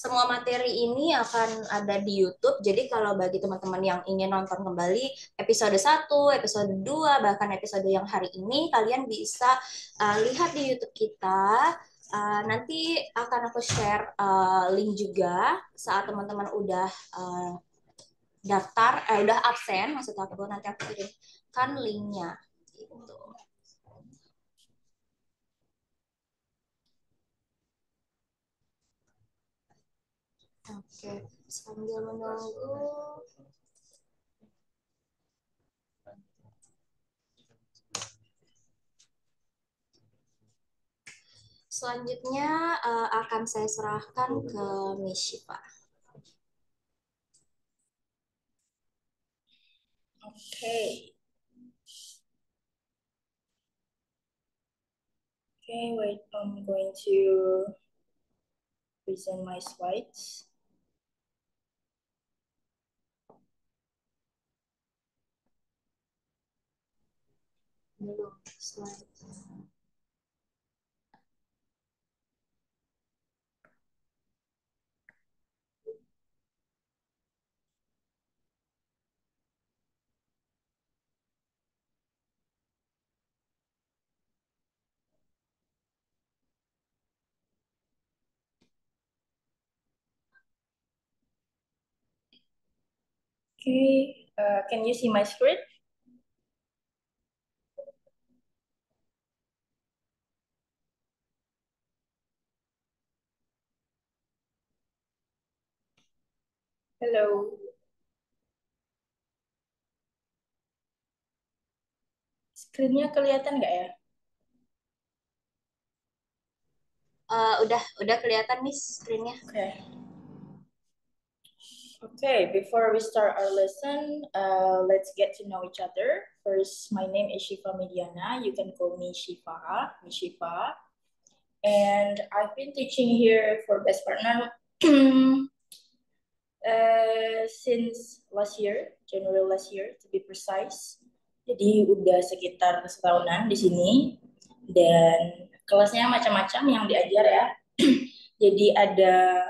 semua materi ini akan ada di YouTube. Jadi kalau bagi teman-teman yang ingin nonton kembali episode 1, episode 2, bahkan episode yang hari ini, kalian bisa lihat di YouTube kita. Nanti akan aku share link juga saat teman-teman udah udah absen, maksud aku nanti aku kirimkan linknya. Gitu. Oke, sambil menunggu. Selanjutnya akan saya serahkan ke Miss Syifa. Okay. Okay, wait, I'm going to present my slides. Belum slide. Okay, can you see my screen? Hello. Screen-nya kelihatan nggak ya? Udah kelihatan nih screen-nya. Okay. Okay, before we start our lesson, let's get to know each other. First, my name is Shifa Mediana. You can call me Shifa, Miss Shifa. And I've been teaching here for Best Partner since last year, January last year to be precise. Jadi udah sekitar setahunan di sini dan kelasnya macam-macam yang diajar ya. Jadi ada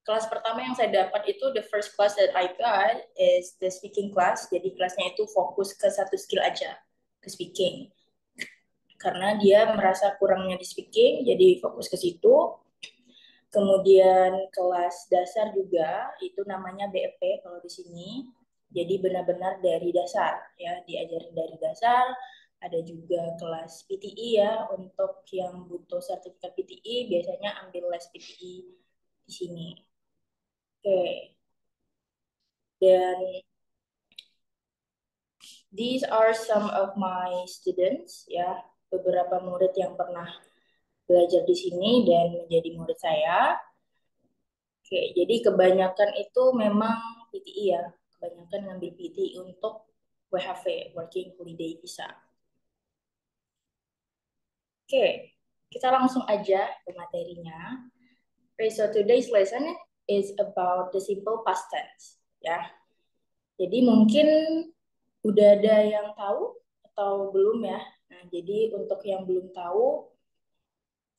kelas pertama yang saya dapat itu the first class that I got is the speaking class. Jadi kelasnya itu fokus ke satu skill aja, ke speaking. Karena dia merasa kurangnya di speaking, jadi fokus ke situ. Kemudian kelas dasar juga itu namanya BEP kalau di sini. Jadi benar-benar dari dasar ya, diajarin dari dasar. Ada juga kelas PTI ya, untuk yang butuh sertifikat PTI biasanya ambil les PTI di sini. Oke. Dan these are some of my students ya, beberapa murid yang pernah belajar di sini dan menjadi murid saya. Oke, jadi kebanyakan itu memang PTI ya, kebanyakan ngambil PTI untuk WHV, Working Holiday Visa. Oke, kita langsung aja ke materinya. Okay, so today's lesson is about the simple past tense, ya. Jadi mungkin udah ada yang tahu atau belum ya. Nah, jadi untuk yang belum tahu,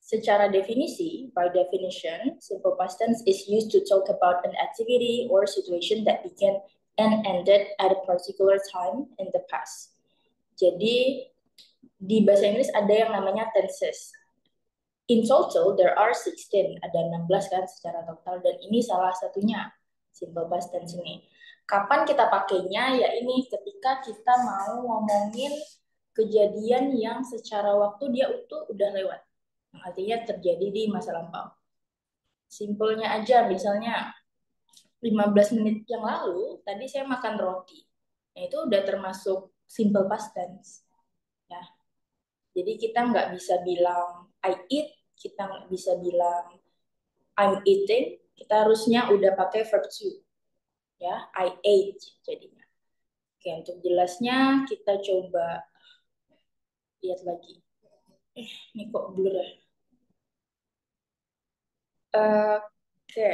secara definisi, by definition, simple past tense is used to talk about an activity or situation that began and ended at a particular time in the past. Jadi, di bahasa Inggris ada yang namanya tenses. In total, there are 16, ada 16 kan secara total, dan ini salah satunya, simple past tense ini. Kapan kita pakainya? Ya ini, ketika kita mau ngomongin kejadian yang secara waktu dia udah lewat. Artinya terjadi di masa lampau. Simpelnya aja, misalnya 15 menit yang lalu, tadi saya makan roti. Nah, itu udah termasuk simple past tense. Ya. Jadi kita nggak bisa bilang I eat, kita nggak bisa bilang I'm eating, kita harusnya udah pakai verb to. Ya, I ate jadinya. Oke, untuk jelasnya kita coba lihat lagi. Ini kok blur ya? Oke,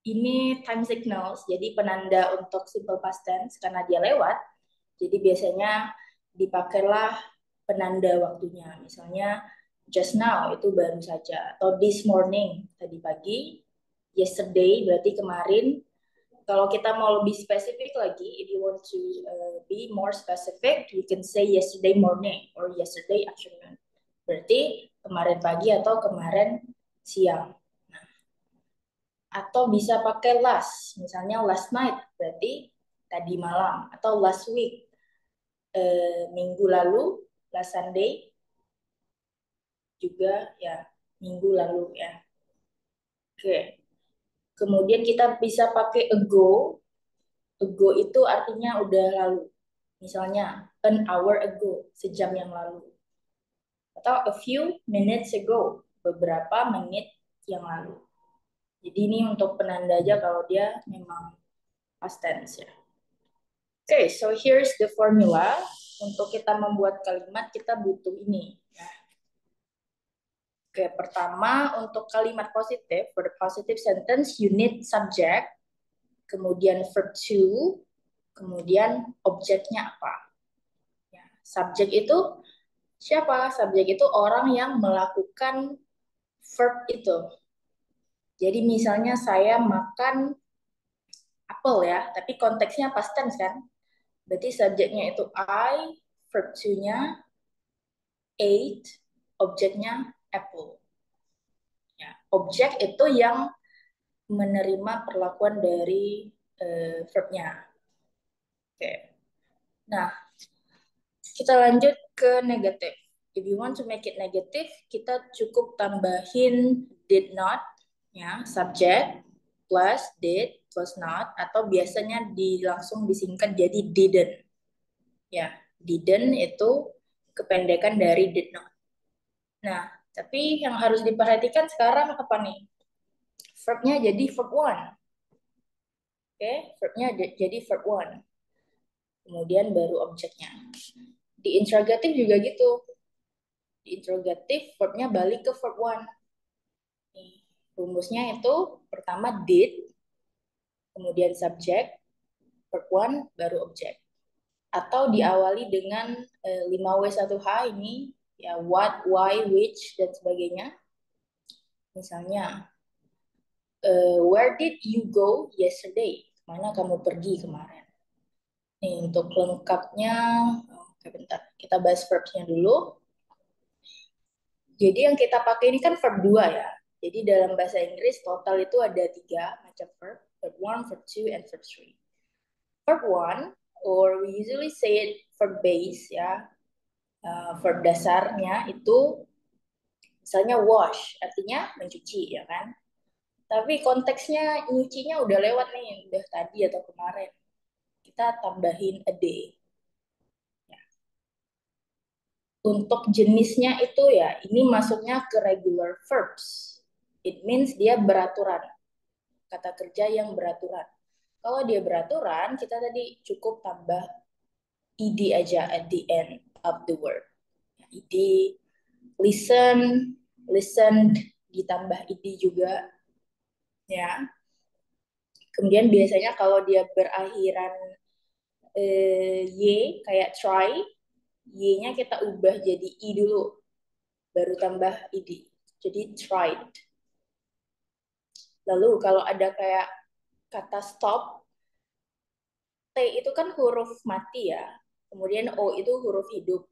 ini time signals, jadi penanda untuk simple past tense karena dia lewat. Jadi biasanya dipakailah penanda waktunya. Misalnya just now itu baru saja, atau this morning tadi pagi, yesterday berarti kemarin. Kalau kita mau lebih spesifik lagi, if you want to be more specific, you can say yesterday morning or yesterday afternoon. Berarti kemarin pagi atau kemarin siang. Atau bisa pakai last, misalnya last night berarti tadi malam, atau last week, minggu lalu, last Sunday juga ya minggu lalu ya. Oke. Kemudian kita bisa pakai ago. Ago itu artinya udah lalu. Misalnya an hour ago, sejam yang lalu. Atau a few minutes ago, beberapa menit yang lalu. Jadi ini untuk penanda aja kalau dia memang past tense ya. Okay, so here's the formula. Untuk kita membuat kalimat kita butuh ini. Ya. Oke, pertama untuk kalimat positif, for the positive sentence, you need subject, kemudian verb to, kemudian objeknya apa. Ya, subjek itu siapa? Subjek itu orang yang melakukan verb itu. Jadi misalnya saya makan apel ya, tapi konteksnya past tense kan? Berarti subjeknya itu I, verb to-nya ate, objeknya apple. Ya, objek itu yang menerima perlakuan dari verb-nya. Oke. Nah, kita lanjut ke negatif. If you want to make it negative, kita cukup tambahin did not, ya, subject plus did plus not, atau biasanya langsung disingkat jadi didn't. Ya, didn't itu kependekan dari did not. Nah, tapi yang harus diperhatikan sekarang apa nih? Verb-nya jadi verb one. Oke, verb-nya jadi verb one. Kemudian baru objeknya. Di interrogatif juga gitu. Di interrogatif, verb-nya balik ke verb one. Nih, rumusnya itu pertama did, kemudian subjek, verb one, baru objek. Atau diawali dengan 5W1H ini, ya what, why, which, dan sebagainya. Misalnya, where did you go yesterday? Kemana kamu pergi kemarin? Nih, untuk lengkapnya, oke bentar, kita bahas verbs-nya dulu. Jadi yang kita pakai ini kan verb 2 ya. Jadi dalam bahasa Inggris total itu ada 3 macam verb. Verb 1, verb 2, and verb 3. Verb 1, or we usually say it verb base ya. Verb dasarnya itu misalnya wash, artinya mencuci ya kan. Tapi konteksnya nyucinya udah lewat nih, udah tadi atau kemarin. Kita tambahin a day. Ya. Untuk jenisnya itu ya, ini masuknya ke regular verbs. It means dia beraturan. Kata kerja yang beraturan. Kalau dia beraturan, kita tadi cukup tambah ed aja at the end of the word. Ed, listen, listened, ditambah ed juga. Ya. Kemudian biasanya kalau dia berakhiran y, kayak try, y-nya kita ubah jadi i dulu, baru tambah ed. Jadi tried. Lalu kalau ada kayak kata stop, T itu kan huruf mati ya, kemudian O itu huruf hidup,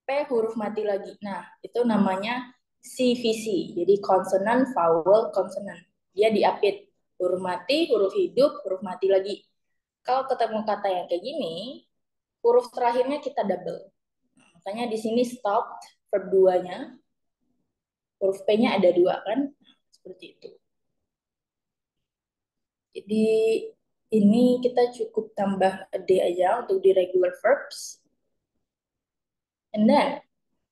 P huruf mati lagi. Nah, itu namanya CVC, jadi consonant, vowel, consonant. Dia diapit, huruf mati, huruf hidup, huruf mati lagi. Kalau ketemu kata yang kayak gini, huruf terakhirnya kita double. Makanya di sini stop, verb 2-nya, huruf P-nya ada 2 kan, seperti itu. Jadi ini kita cukup tambah a D aja untuk di regular verbs. And then,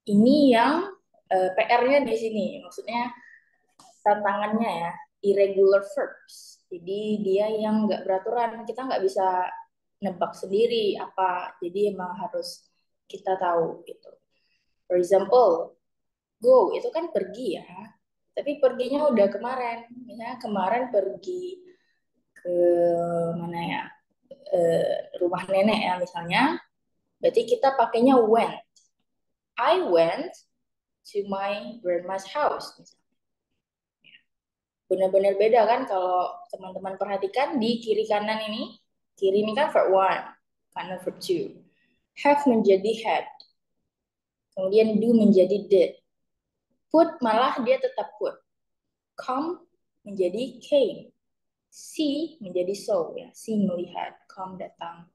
ini yang PR-nya di sini, maksudnya tantangannya ya, irregular verbs. Jadi dia yang nggak beraturan, kita nggak bisa nebak sendiri apa, jadi emang harus kita tahu gitu. For example, go itu kan pergi ya, tapi perginya udah kemarin. Misalnya kemarin pergi ke mana ya, rumah nenek ya misalnya, berarti kita pakainya went. I went to my grandma's house. Benar-benar beda kan kalau teman-teman perhatikan di kiri kanan ini. Kiri ini kan verb 1, kanan verb 2. Have menjadi had. Kemudian do menjadi did. Put malah dia tetap put. Come menjadi came. See menjadi saw ya. See melihat, come datang.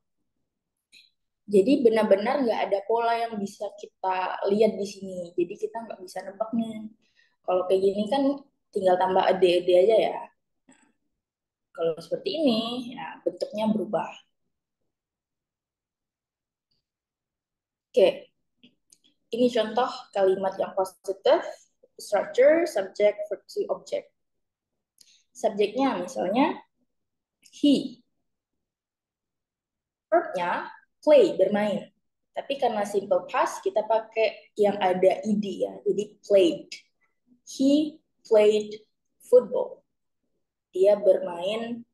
Jadi benar-benar nggak ada pola yang bisa kita lihat di sini. Jadi kita nggak bisa nebak nih. Kalau kayak gini kan tinggal tambah ade-ade aja ya. Kalau seperti ini, ya bentuknya berubah. Oke, ini contoh kalimat yang positif. Structure, subject, verb to object. Subjeknya misalnya he. Verbnya play, bermain. Tapi karena simple past, kita pakai yang ada ed ya. Jadi played. He played football. Dia bermain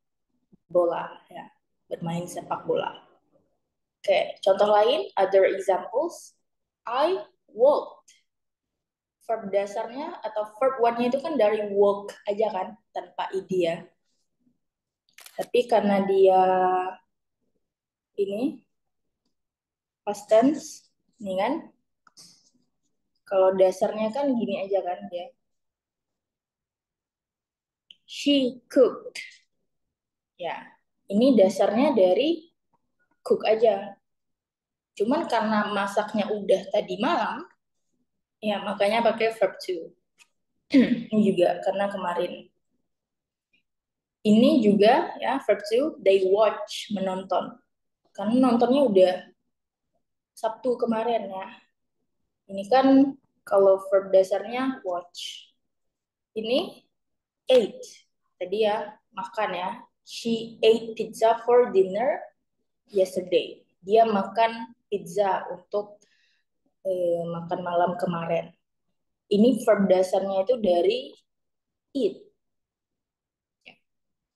bola, ya. Bermain sepak bola. Oke, contoh lain, other examples. I walked. Verb dasarnya atau verb one-nya itu kan dari walk aja kan, tanpa ed ya. Tapi karena dia ini past tense, ini kan. Kalau dasarnya kan gini aja kan dia. She cooked. Ya, ini dasarnya dari cook aja. Cuman karena masaknya udah tadi malam, ya makanya pakai verb to. Ini juga karena kemarin. Ini juga ya verb to, they watch, menonton. Karena nontonnya udah Sabtu kemarin ya. Ini kan kalau verb dasarnya watch. Ini ate. Tadi ya, makan ya. She ate pizza for dinner yesterday. Dia makan pizza untuk makan malam kemarin. Ini verb dasarnya itu dari eat.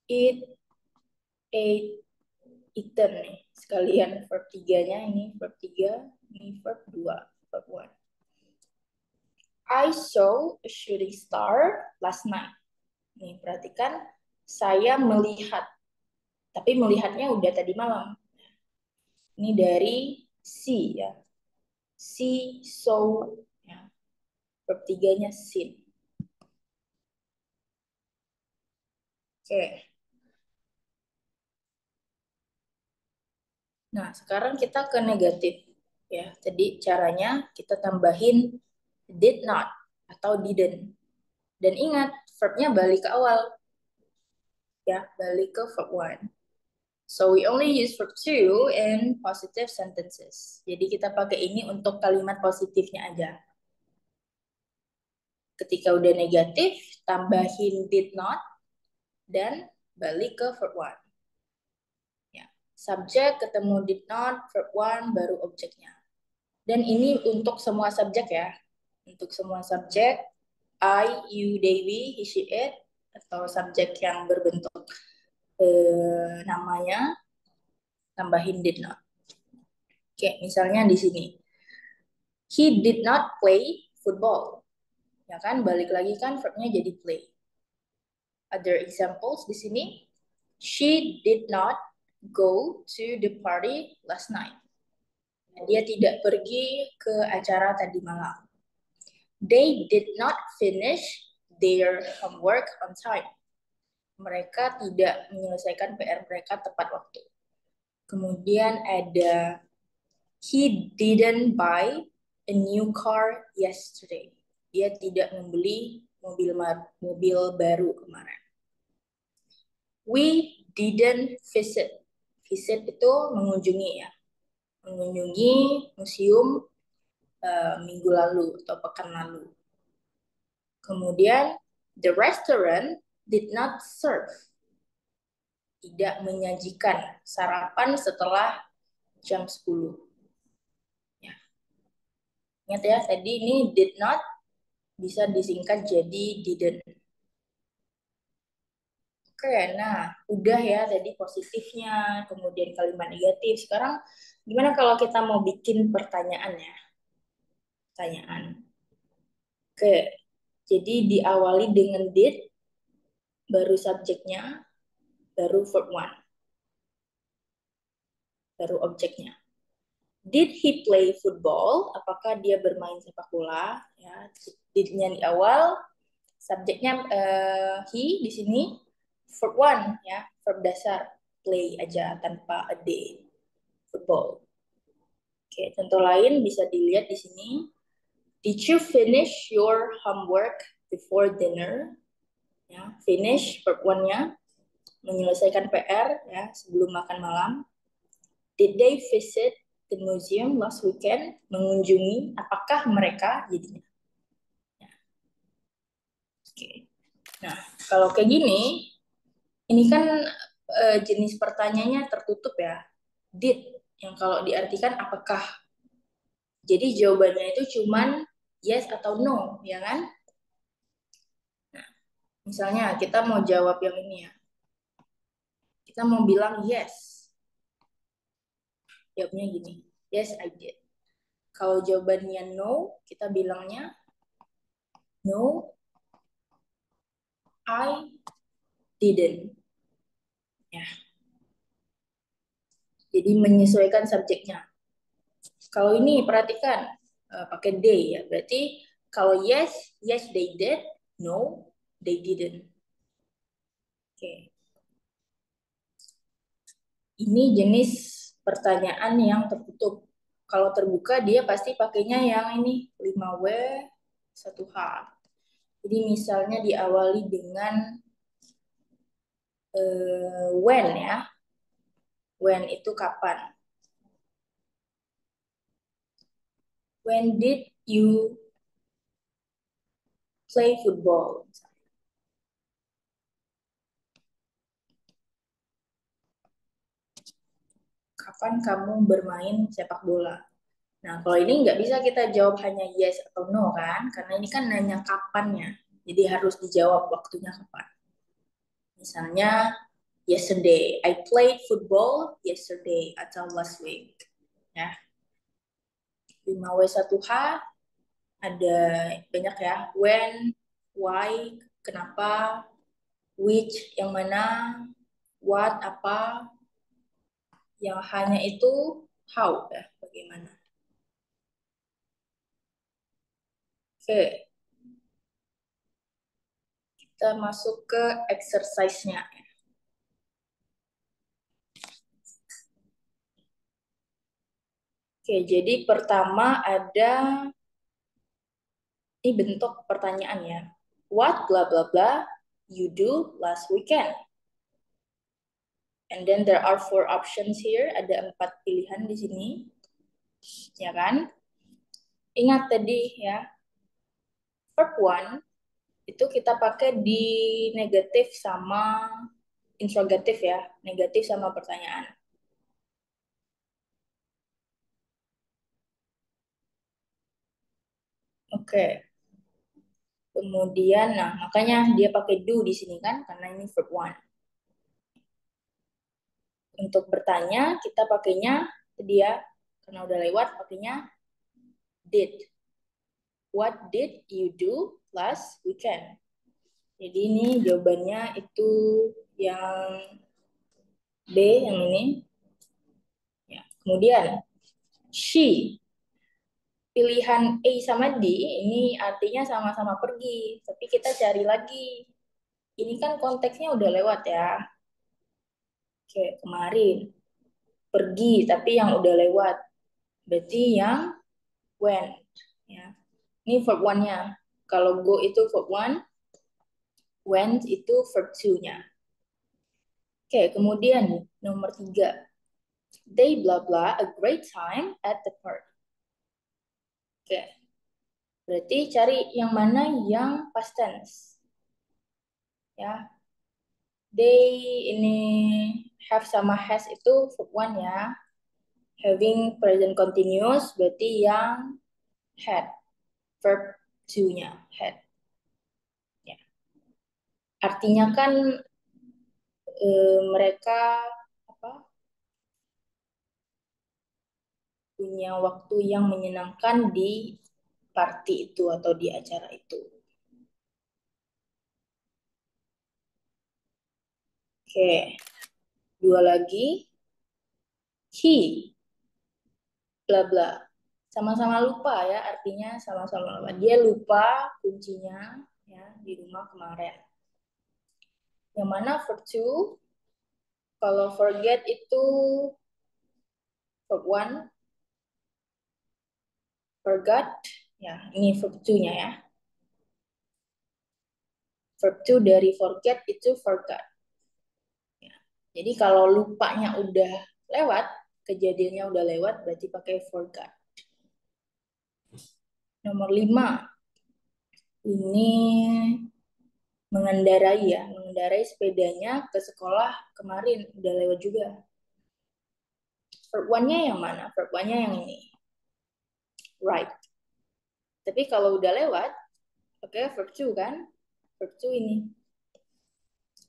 Eat, ate, eaten nih. Sekalian verb 3-nya, ini verb 3, ini verb 2, verb 1. I saw a shooting star last night. Nih, perhatikan, saya melihat. Tapi melihatnya udah tadi malam. Ini dari see ya. See, saw, ya. Verb 3-nya seen. Oke. Nah, sekarang kita ke negatif. Ya, jadi caranya kita tambahin did not atau didn't. Dan ingat, verbnya balik ke awal. Ya, balik ke verb 1. So we only use verb 2 in positive sentences. Jadi kita pakai ini untuk kalimat positifnya aja. Ketika udah negatif, tambahin did not dan balik ke verb 1. Ya. Subjek ketemu did not, verb 1 baru objeknya. Dan ini untuk semua subjek ya. Untuk semua subjek, I, you, they, we, he, she, it, atau subjek yang berbentuk namanya, tambahin did not. Oke, misalnya di sini. He did not play football. Ya kan, balik lagi kan verbnya jadi play. Other examples di sini. She did not go to the party last night. Dia tidak pergi ke acara tadi malam. They did not finish their homework on time. Mereka tidak menyelesaikan PR mereka tepat waktu. Kemudian ada he didn't buy a new car yesterday. Dia tidak membeli mobil baru kemarin. We didn't visit. Visit itu mengunjungi ya. Mengunjungi museum minggu lalu atau pekan lalu. Kemudian the restaurant did not serve. Tidak menyajikan sarapan setelah jam 10. Ya. Ingat ya, tadi ini did not bisa disingkat jadi didn't. Oke, nah udah ya tadi positifnya, kemudian kalimat negatif. Sekarang gimana kalau kita mau bikin pertanyaan ya? Pertanyaan. Oke, jadi diawali dengan did, baru subjeknya, baru verb one, baru objeknya. Did he play football? Apakah dia bermain sepak bola? Ya, did-nya di awal, subjeknya he di sini, verb one ya, verb dasar play aja tanpa a did. Football. Oke, contoh lain bisa dilihat di sini. Did you finish your homework before dinner? Ya, finish verb one-nya, menyelesaikan PR ya sebelum makan malam. Did they visit the museum last weekend? Mengunjungi, apakah mereka jadinya? Ya. Oke. Nah, kalau kayak gini, ini kan jenis pertanyaannya tertutup ya. Did, yang kalau diartikan apakah. Jadi jawabannya itu cuman yes atau no, ya kan? Nah, misalnya kita mau jawab yang ini ya. Kita mau bilang yes. Jawabnya gini, yes I did. Kalau jawabannya no, kita bilangnya no, I didn't. Ya, jadi menyesuaikan subjeknya. Kalau ini perhatikan pakai they ya. Berarti kalau yes, yes they did, no, they didn't. Oke. Ini jenis pertanyaan yang tertutup. Kalau terbuka dia pasti pakainya yang ini 5W 1H. Jadi misalnya diawali dengan when ya. When itu kapan? When did you play football? Kapan kamu bermain sepak bola? Nah, kalau ini nggak bisa kita jawab hanya yes atau no kan? Karena ini kan nanya kapannya. Jadi harus dijawab waktunya kapan. Misalnya, yesterday. I played football yesterday atau last week. Ya, 5W1H ada banyak ya. When, why, kenapa, which, yang mana, what, apa, yang hanya itu how ya, bagaimana. Oke, kita masuk ke exercise-nya. Oke, jadi pertama ada ini bentuk pertanyaan ya. What blah blah blah you do last weekend? And then there are 4 options here. Ada 4 pilihan di sini, ya kan? Ingat tadi ya, verb one itu kita pakai di negatif sama interrogatif ya, negatif sama pertanyaan. Oke. Kemudian, nah makanya dia pakai do di sini kan, karena ini verb one. Untuk bertanya, kita pakainya dia, karena udah lewat, pakainya did. What did you do last weekend? Jadi ini jawabannya itu yang B, yang ini. Ya. Kemudian, she. Pilihan A sama D ini artinya sama-sama pergi, tapi kita cari lagi. Ini kan konteksnya udah lewat ya. Oke, kemarin. Pergi, tapi yang udah lewat. Berarti yang went. Ya. Ini verb one-nya. Kalau go itu verb one, went itu verb two-nya. Oke, kemudian nomor 3. They blah blah a great time at the park. Oke, berarti cari yang mana yang past tense. Ya, they ini have sama has itu verb one ya. Having present continuous berarti yang had, verb two-nya had. Ya. Artinya kan mereka apa, punya waktu yang menyenangkan di party itu atau di acara itu. Oke, dua lagi. He, bla bla. Sama-sama lupa ya, artinya sama-sama lupa. Dia lupa kuncinya ya di rumah kemarin. Yang mana verb to? Kalau forget itu verb one, forgot. Ya, ini verb to-nya ya. Verb to dari forget itu forgot. Ya. Jadi kalau lupanya udah lewat, kejadiannya udah lewat, berarti pakai forgot. Nomor 5. Ini mengendarai ya, mengendarai sepedanya ke sekolah kemarin, udah lewat juga. Verb one-nya yang mana? Verb one-nya yang ini. Right. Tapi kalau udah lewat, oke, verb two kan? Verb two ini.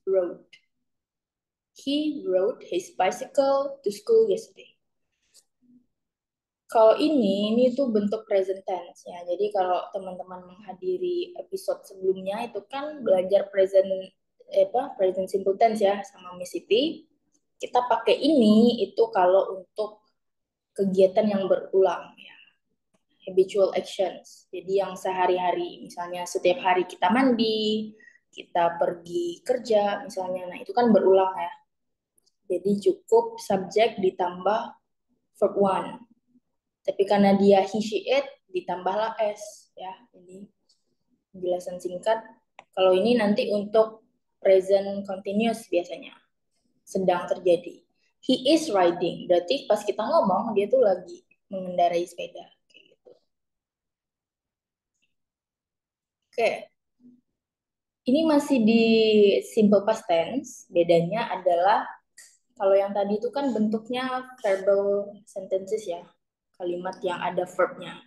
Rode. He rode his bicycle to school yesterday. Kalau ini tuh bentuk present tense ya. Jadi kalau teman-teman menghadiri episode sebelumnya itu kan belajar present simple tense ya sama Miss Siti. Kita pakai ini itu kalau untuk kegiatan yang berulang ya. Habitual actions. Jadi yang sehari-hari, misalnya setiap hari kita mandi, kita pergi kerja misalnya. Nah, itu kan berulang ya. Jadi cukup subjek ditambah verb one. Tapi karena dia he, she, it, ditambahlah s ya. Ini penjelasan singkat. Kalau ini nanti untuk present continuous biasanya sedang terjadi. He is riding. Berarti pas kita ngomong dia tuh lagi mengendarai sepeda. Kayak gitu. Oke. Ini masih di simple past tense. Bedanya adalah kalau yang tadi itu kan bentuknya verbal sentences ya. Kalimat yang ada verb-nya.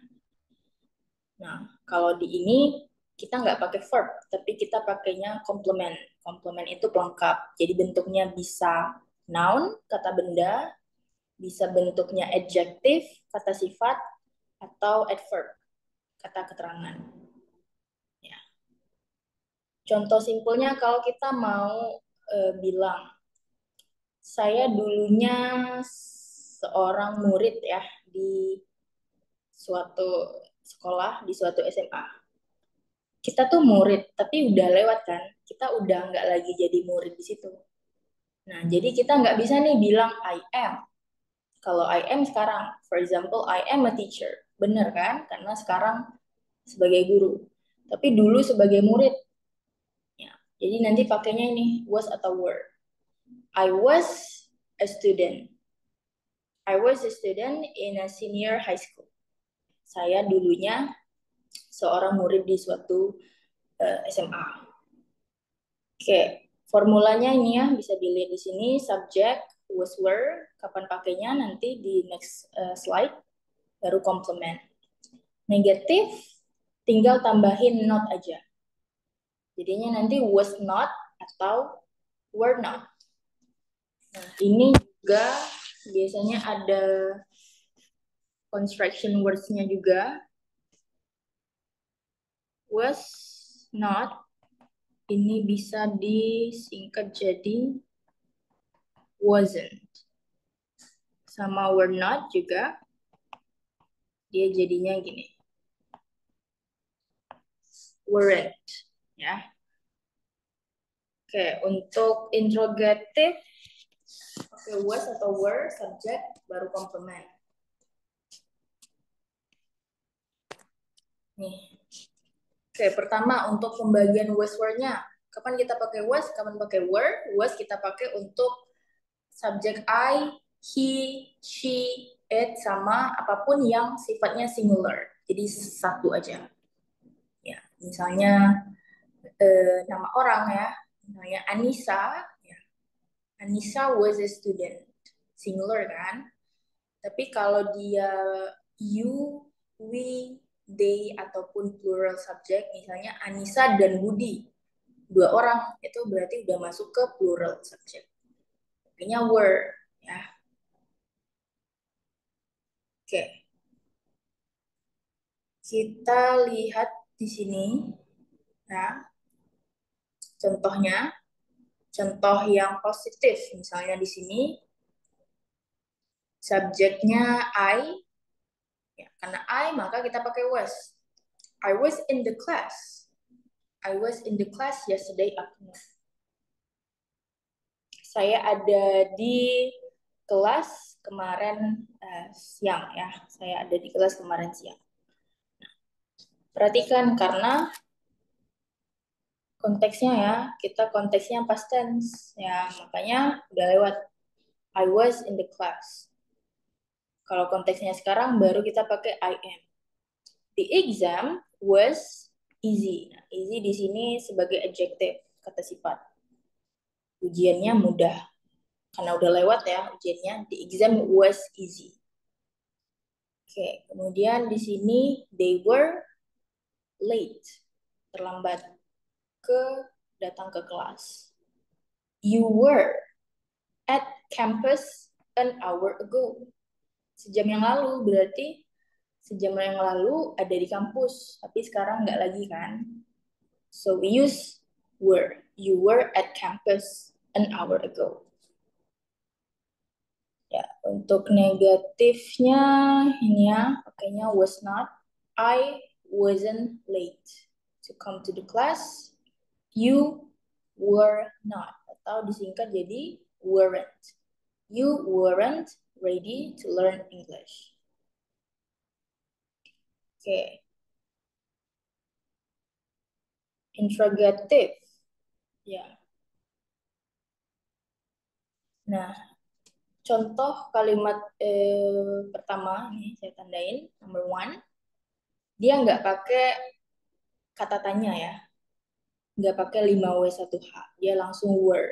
Nah, kalau di ini kita nggak pakai verb, tapi kita pakainya complement. Complement itu pelengkap. Jadi bentuknya bisa noun, kata benda, bisa bentuknya adjective, kata sifat, atau adverb, kata keterangan. Ya. Contoh simpelnya kalau kita mau bilang, saya dulunya seorang murid ya di suatu sekolah, di suatu SMA. Kita tuh murid, tapi udah lewat kan. Kita udah nggak lagi jadi murid di situ. Nah, jadi kita nggak bisa nih bilang I am. Kalau I am sekarang, for example, I am a teacher. Bener kan? Karena sekarang sebagai guru. Tapi dulu sebagai murid. Ya, jadi nanti pakainya ini, was atau were. I was a student. I was a student in a senior high school. Saya dulunya seorang murid di suatu SMA. Oke, formulanya ini ya bisa dilihat di sini subject was were, kapan pakainya nanti di next slide, baru complement. Negatif tinggal tambahin not aja. Jadinya nanti was not atau were not. Nah, ini juga biasanya ada construction words-nya juga. Was not ini bisa disingkat jadi wasn't. Sama were not juga dia jadinya gini. Weren't ya. Oke, untuk interrogative pakai was atau were, subject baru complement. Nih. Oke, pertama untuk pembagian was were-nya. Kapan kita pakai was, kapan pakai were? Was kita pakai untuk subjek I, he, she, it, sama apapun yang sifatnya singular. Jadi satu aja. Ya, misalnya nama orang ya, misalnya Anissa. Ya. Anissa was a student, singular kan? Tapi kalau dia you, we, they ataupun plural subject, misalnya Anissa dan Budi, dua orang itu berarti udah masuk ke plural subject. Pakainya were ya. Oke. Kita lihat di sini, ya, contohnya, contoh yang positif. Misalnya di sini, subjeknya I, ya, karena I maka kita pakai was. I was in the class. I was in the class yesterday afternoon. Saya ada di kelas kemarin siang, ya. Saya ada di kelas kemarin siang. Perhatikan karena konteksnya, ya, kita konteksnya past tense, ya, makanya udah lewat I was in the class. Kalau konteksnya sekarang baru kita pakai I am. The exam was easy. Nah, easy di sini sebagai adjective, kata sifat. Ujiannya mudah. Karena udah lewat, ya, ujiannya. The exam was easy. Oke, kemudian di sini they were late. Terlambat datang ke kelas. You were at campus an hour ago. Sejam yang lalu, berarti sejam yang lalu ada di kampus, tapi sekarang nggak lagi, kan? So we use were. You were at campus an hour ago. Ya, untuk negatifnya ini, ya, pakainya was not. I wasn't late to come to the class. You were not. Atau disingkat jadi weren't. You weren't ready to learn English. Oke. Interrogative. Ya. Nah, contoh kalimat pertama nih saya tandain, number one. Dia nggak pakai kata tanya, ya. Nggak pakai 5W1H. Dia langsung were.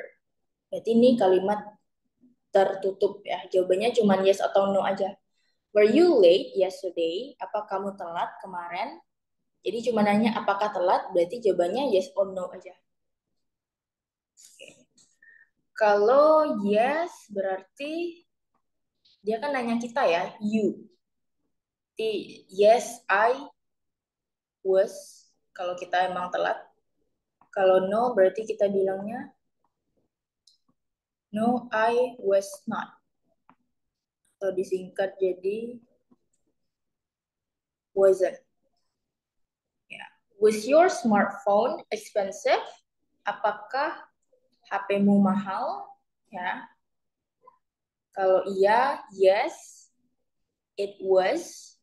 Berarti ini kalimat tertutup, ya. Jawabannya cuma yes atau no aja. Were you late yesterday? Apa kamu telat kemarin? Jadi cuma nanya apakah telat, berarti jawabannya yes or no aja. Kalau yes berarti dia kan nanya kita, ya, you. Yes, I was, kalau kita emang telat. Kalau no berarti kita bilangnya no, I was not. Atau disingkat jadi wasn't. Ya. Was your smartphone expensive? Apakah HP-mu mahal? Ya. Kalau iya, yes, it was.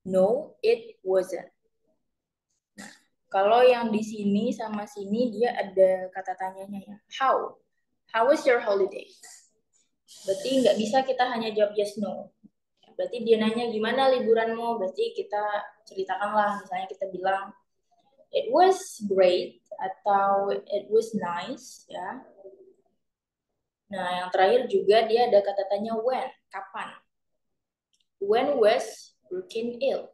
No, it wasn't. Nah, kalau yang di sini sama sini dia ada kata tanyanya, ya. How? How was your holiday? Berarti nggak bisa kita hanya jawab yes, no. Berarti dia nanya gimana liburanmu, berarti kita ceritakanlah. Misalnya kita bilang it was great atau it was nice, ya. Nah, yang terakhir juga dia ada kata tanya when, kapan. When was Rukin ill?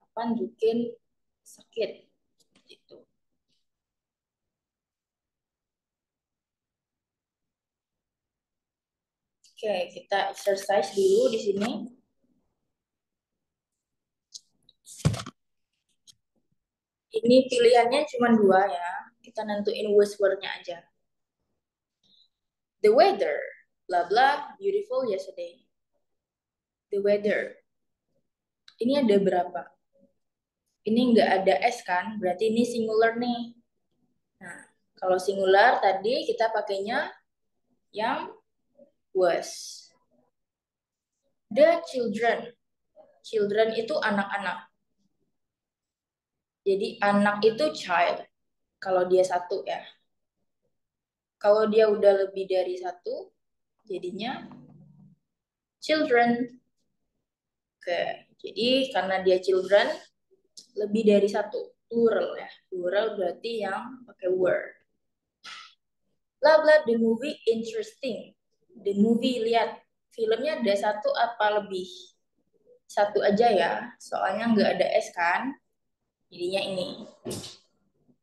Kapan Rukin sakit? Gitu. Oke, kita exercise dulu di sini. Ini pilihannya cuma dua, ya. Kita nentuin was word-nya aja. The weather, blah blah, beautiful yesterday. The weather. Ini ada berapa? Ini nggak ada S, kan? Berarti ini singular nih. Nah, kalau singular tadi kita pakainya yang was. The children. Children itu anak-anak. Jadi anak itu child. Kalau dia satu, ya. Kalau dia udah lebih dari satu, jadinya children. Oke, jadi karena dia children, lebih dari satu. Plural, ya. Plural berarti yang pakai were. Blah blah, the movie interesting. The movie, lihat. Filmnya ada satu apa lebih? Satu aja, ya. Soalnya nggak ada S, kan? Jadinya ini.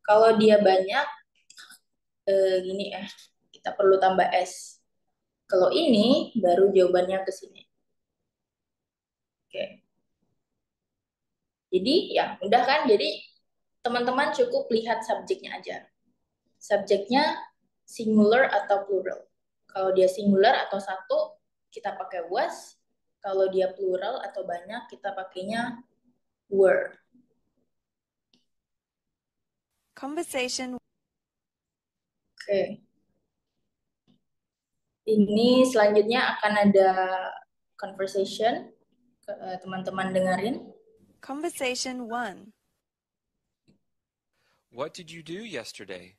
Kalau dia banyak, gini, ya. Kita perlu tambah S. Kalau ini, baru jawabannya ke sini. Oke. Jadi ya mudah kan? Jadi teman-teman cukup lihat subjeknya aja. Subjeknya singular atau plural. Kalau dia singular atau satu, kita pakai was. Kalau dia plural atau banyak, kita pakainya were. Conversation. Oke. Ini selanjutnya akan ada conversation. Teman-teman dengerin. Conversation 1. What did you do yesterday?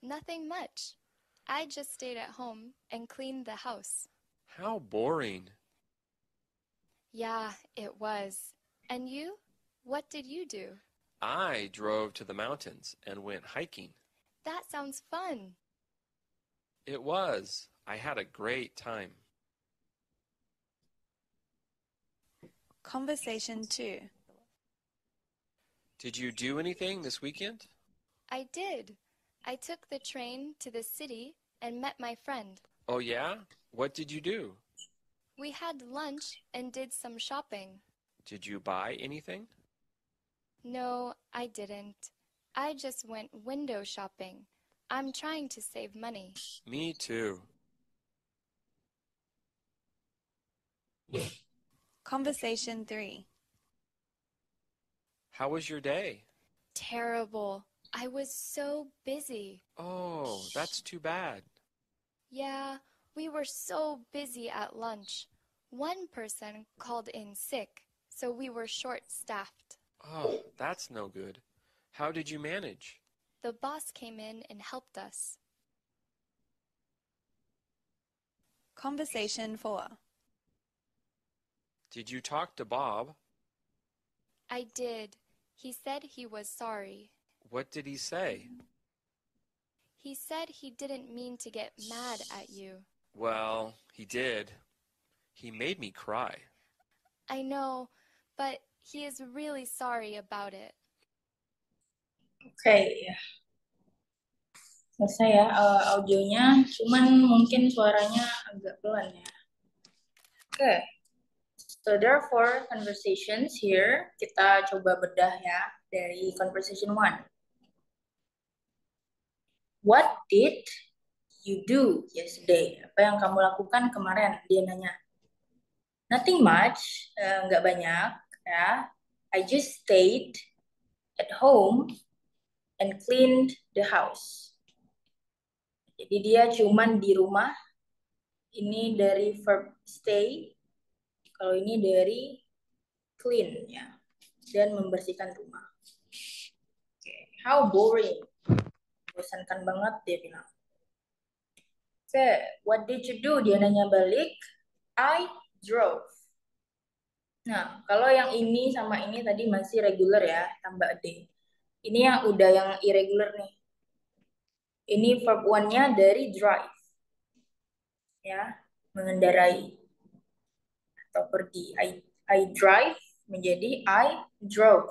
Nothing much. I just stayed at home and cleaned the house. How boring. Yeah, it was. And you? What did you do? I drove to the mountains and went hiking. That sounds fun. It was. I had a great time. Conversation 2. Did you do anything this weekend? I did. I took the train to the city and met my friend. Oh, yeah? What did you do? We had lunch and did some shopping. Did you buy anything? No, I didn't. I just went window shopping. I'm trying to save money. Me too. Conversation 3. How was your day? Terrible. I was so busy. Oh, that's too bad. Yeah, we were so busy at lunch. One person called in sick, so we were short-staffed. Oh, that's no good. How did you manage? The boss came in and helped us. Conversation 4. Did you talk to Bob? I did. He said he was sorry. What did he say? He said he didn't mean to get mad at you. Well, he did. He made me cry. I know, but he is really sorry about it. Oke, ya. Selesai ya audionya, cuman mungkin suaranya agak pelan ya. Oke, so therefore conversations here, kita coba bedah ya dari conversation 1. What did you do yesterday? Apa yang kamu lakukan kemarin? Dia nanya. Nothing much, nggak banyak ya. I just stayed at home and cleaned the house. Jadi dia cuman di rumah. Ini dari verb stay. Kalau ini dari clean ya. Dan membersihkan rumah. Okay. How boring. Bosankan banget dia bilang. Okay. What did you do? Dia nanya balik. I drove. Nah, kalau yang ini sama ini tadi masih regular ya, tambah a d. Ini yang udah yang irregular nih. Ini verb one-nya dari drive. Ya, mengendarai. Atau pergi. I drive menjadi I drove.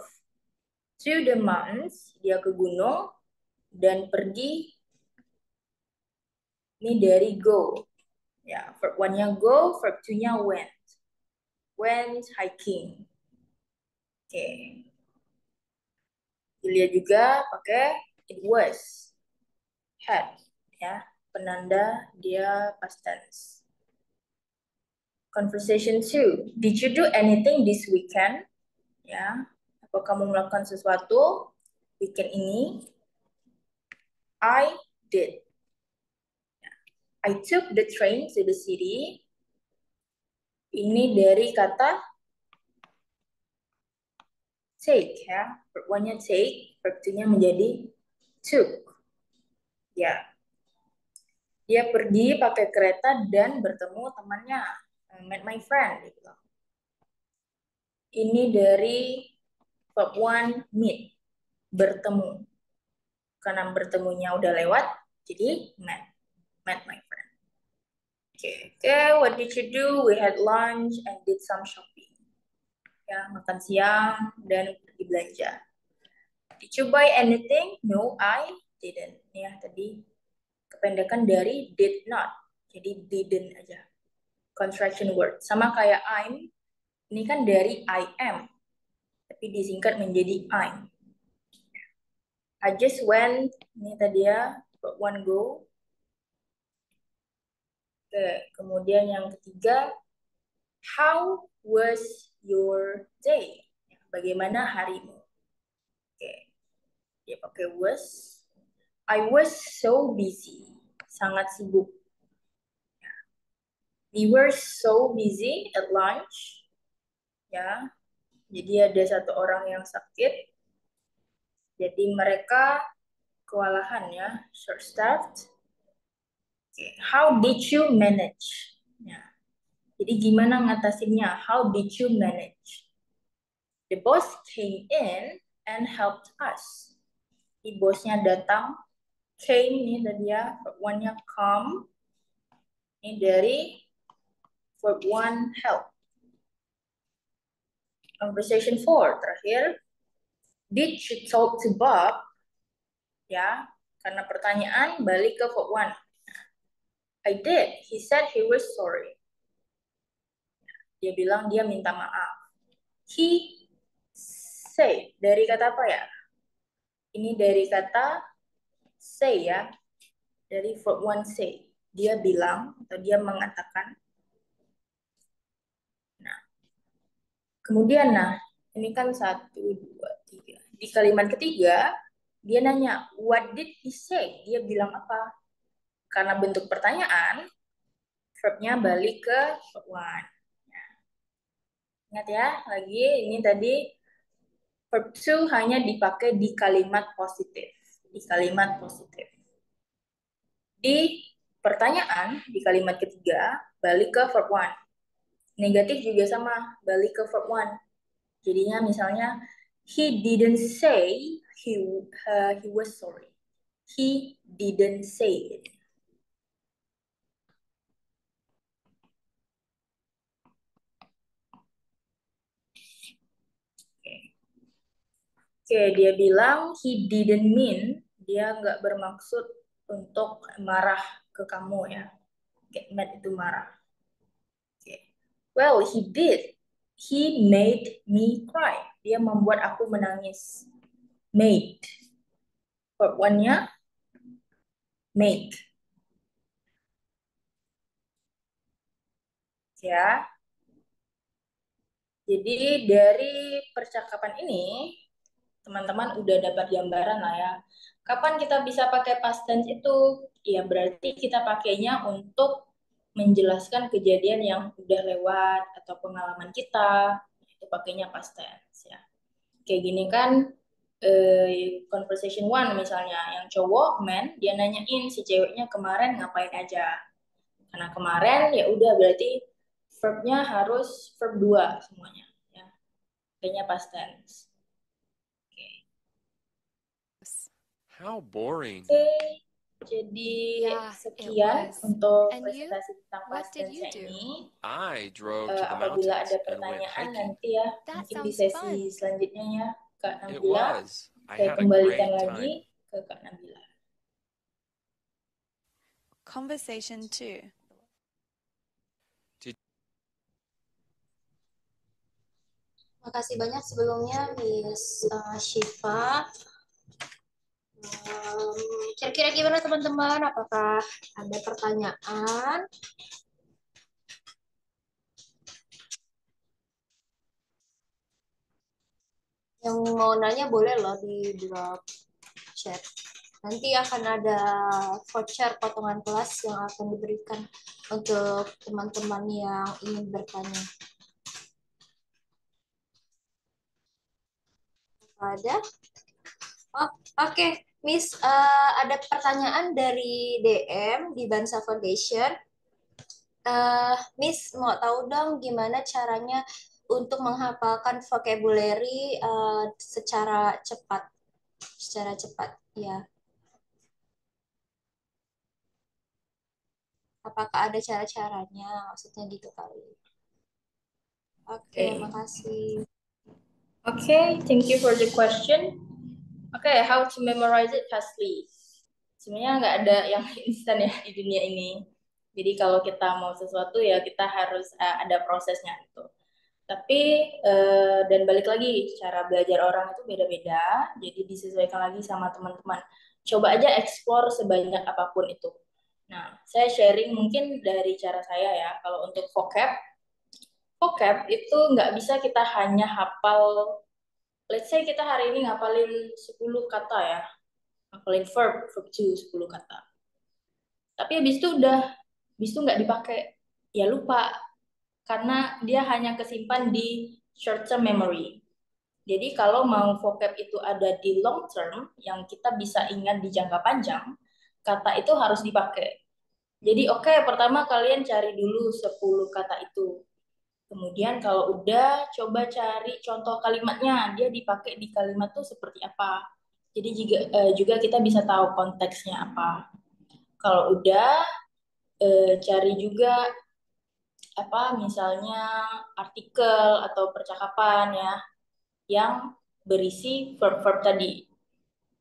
To the mountains, dia ke gunung. Dan pergi, ini dari go. Ya, verb one-nya go, verb two-nya went. Went hiking. Oke. Dilihat juga pakai it was. Had. Ya, penanda dia past tense. Conversation 2. Did you do anything this weekend? Ya, apa kamu melakukan sesuatu weekend ini? I did. I took the train to the city. Ini dari kata take ya. Verb one-nya take, verb two-nya menjadi took. Ya. Dia pergi pakai kereta dan bertemu temannya. Met my friend gitu. Ini dari verb one meet, bertemu. Karena bertemunya udah lewat, jadi met my friend. Okay, what did you do? We had lunch and did some shopping. Ya, makan siang dan pergi belanja. Did you buy anything? No, I didn't. Ya, tadi kependekan dari did not. Jadi didn't aja. Contraction word. Sama kayak I'm, ini kan dari I am. Tapi tapi disingkat menjadi I just went, ini tadi ya, verb one go. Oke, kemudian yang ketiga, how was your day? Bagaimana harimu? Oke, dia pakai was. I was so busy, sangat sibuk. We were so busy at lunch. Ya, jadi ada satu orang yang sakit. Jadi mereka kewalahan ya, short-staffed. Okay. How did you manage? Ya. Jadi gimana ngatasinnya? How did you manage? The boss came in and helped us. Di bosnya datang, came nih tadi ya, verb one-nya come. Ini dari verb one help. Conversation 4 terakhir. Did you talk to Bob? Ya, karena pertanyaan balik ke verb one. I did. He said he was sorry. Dia bilang dia minta maaf. He say. Dari kata apa ya? Ini dari kata say ya. Dari verb one say. Dia bilang atau dia mengatakan. Nah, kemudian ini kan 1, 2, 3. Di kalimat ketiga, dia nanya, what did he say? Dia bilang apa? Karena bentuk pertanyaan, verbnya balik ke verb one. Ingat ya, lagi ini tadi verb to hanya dipakai di kalimat positif. Di kalimat positif. Di pertanyaan, di kalimat ketiga, balik ke verb one. Negatif juga sama, balik ke verb one. Jadinya misalnya, he didn't say he was sorry. He didn't say it. Oke, dia bilang he didn't mean, dia nggak bermaksud untuk marah ke kamu ya. Get mad itu marah. Oke. Well, he did. He made me cry. Dia membuat aku menangis. Made. Verb one-nya make. Ya. Jadi dari percakapan ini, teman-teman udah dapat gambaran lah ya. Kapan kita bisa pakai past tense itu? Ya berarti kita pakainya untuk menjelaskan kejadian yang udah lewat atau pengalaman kita. Itu pakainya past tense ya. Kayak gini kan conversation one misalnya, yang cowok man dia nanyain si ceweknya kemarin ngapain aja. Karena kemarin ya udah berarti verbnya harus verb 2 semuanya ya. Kayaknya past tense. How boring. Oke, jadi Yeah, it sekian was. untuk And you? presentasi tentang What past did tense you do? ini. I drove to the Apabila mountains ada and went pertanyaan hiking. nanti ya, That mungkin di sounds sesi fun. selanjutnya ya, Kak It Nabila. was. I Saya had a kembalikan great lagi time. ke Kak Nabila. Conversation 2. Makasih banyak sebelumnya Miss Syifa. Kira-kira gimana teman-teman? Apakah ada pertanyaan? Yang mau nanya boleh loh di drop chat. Nanti akan ada voucher potongan kelas yang akan diberikan untuk teman-teman yang ingin bertanya. Ada? Oh, oke. Miss, ada pertanyaan dari DM di Bansa Foundation. Miss, mau tahu dong gimana caranya untuk menghafalkan vocabulary secara cepat. Secara cepat, ya. Apakah ada cara-caranya? Maksudnya gitu kali. Oke, makasih. Okay, thank you for the question. Okay, how to memorize it fastly? Sebenarnya nggak ada yang instan ya di dunia ini. Jadi kalau kita mau sesuatu ya kita harus ada prosesnya itu. Tapi dan balik lagi, cara belajar orang itu beda-beda, jadi disesuaikan lagi sama teman-teman. Coba aja explore sebanyak apapun itu. Nah, saya sharing mungkin dari cara saya ya. Kalau untuk vocab itu nggak bisa kita hanya hafal. Let's say kita hari ini ngapalin 10 kata ya, ngapalin verb to 10 kata. Tapi habis itu nggak dipakai, ya lupa. Karena dia hanya kesimpan di short term memory. Jadi kalau mau vocab itu ada di long term, yang kita bisa ingat di jangka panjang, kata itu harus dipakai. Jadi pertama kalian cari dulu 10 kata itu. Kemudian kalau udah, coba cari contoh kalimatnya, dia dipakai di kalimat itu seperti apa. Jadi juga kita bisa tahu konteksnya apa. Kalau udah, cari juga misalnya artikel atau percakapan ya yang berisi verb-verb tadi.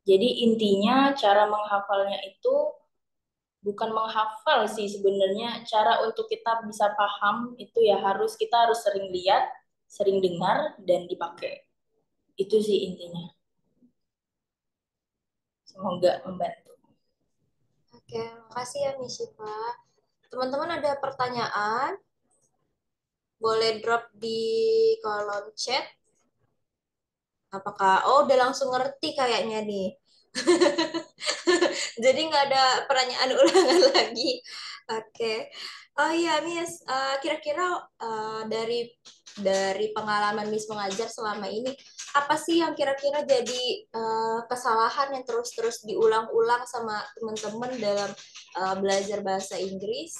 Jadi intinya cara menghafalnya itu bukan menghafal sih sebenarnya, cara untuk kita bisa paham itu ya kita harus sering lihat, sering dengar dan dipakai. Itu sih intinya. Semoga membantu. Oke, makasih ya Miss Syifa. Teman-teman ada pertanyaan? Boleh drop di kolom chat. Apakah, udah langsung ngerti kayaknya nih. Jadi nggak ada pertanyaan ulangan lagi. Oke. Oh iya, Miss. Kira-kira dari pengalaman Miss mengajar selama ini, apa sih yang kira-kira jadi kesalahan yang terus-terus diulang-ulang sama teman-teman dalam belajar bahasa Inggris?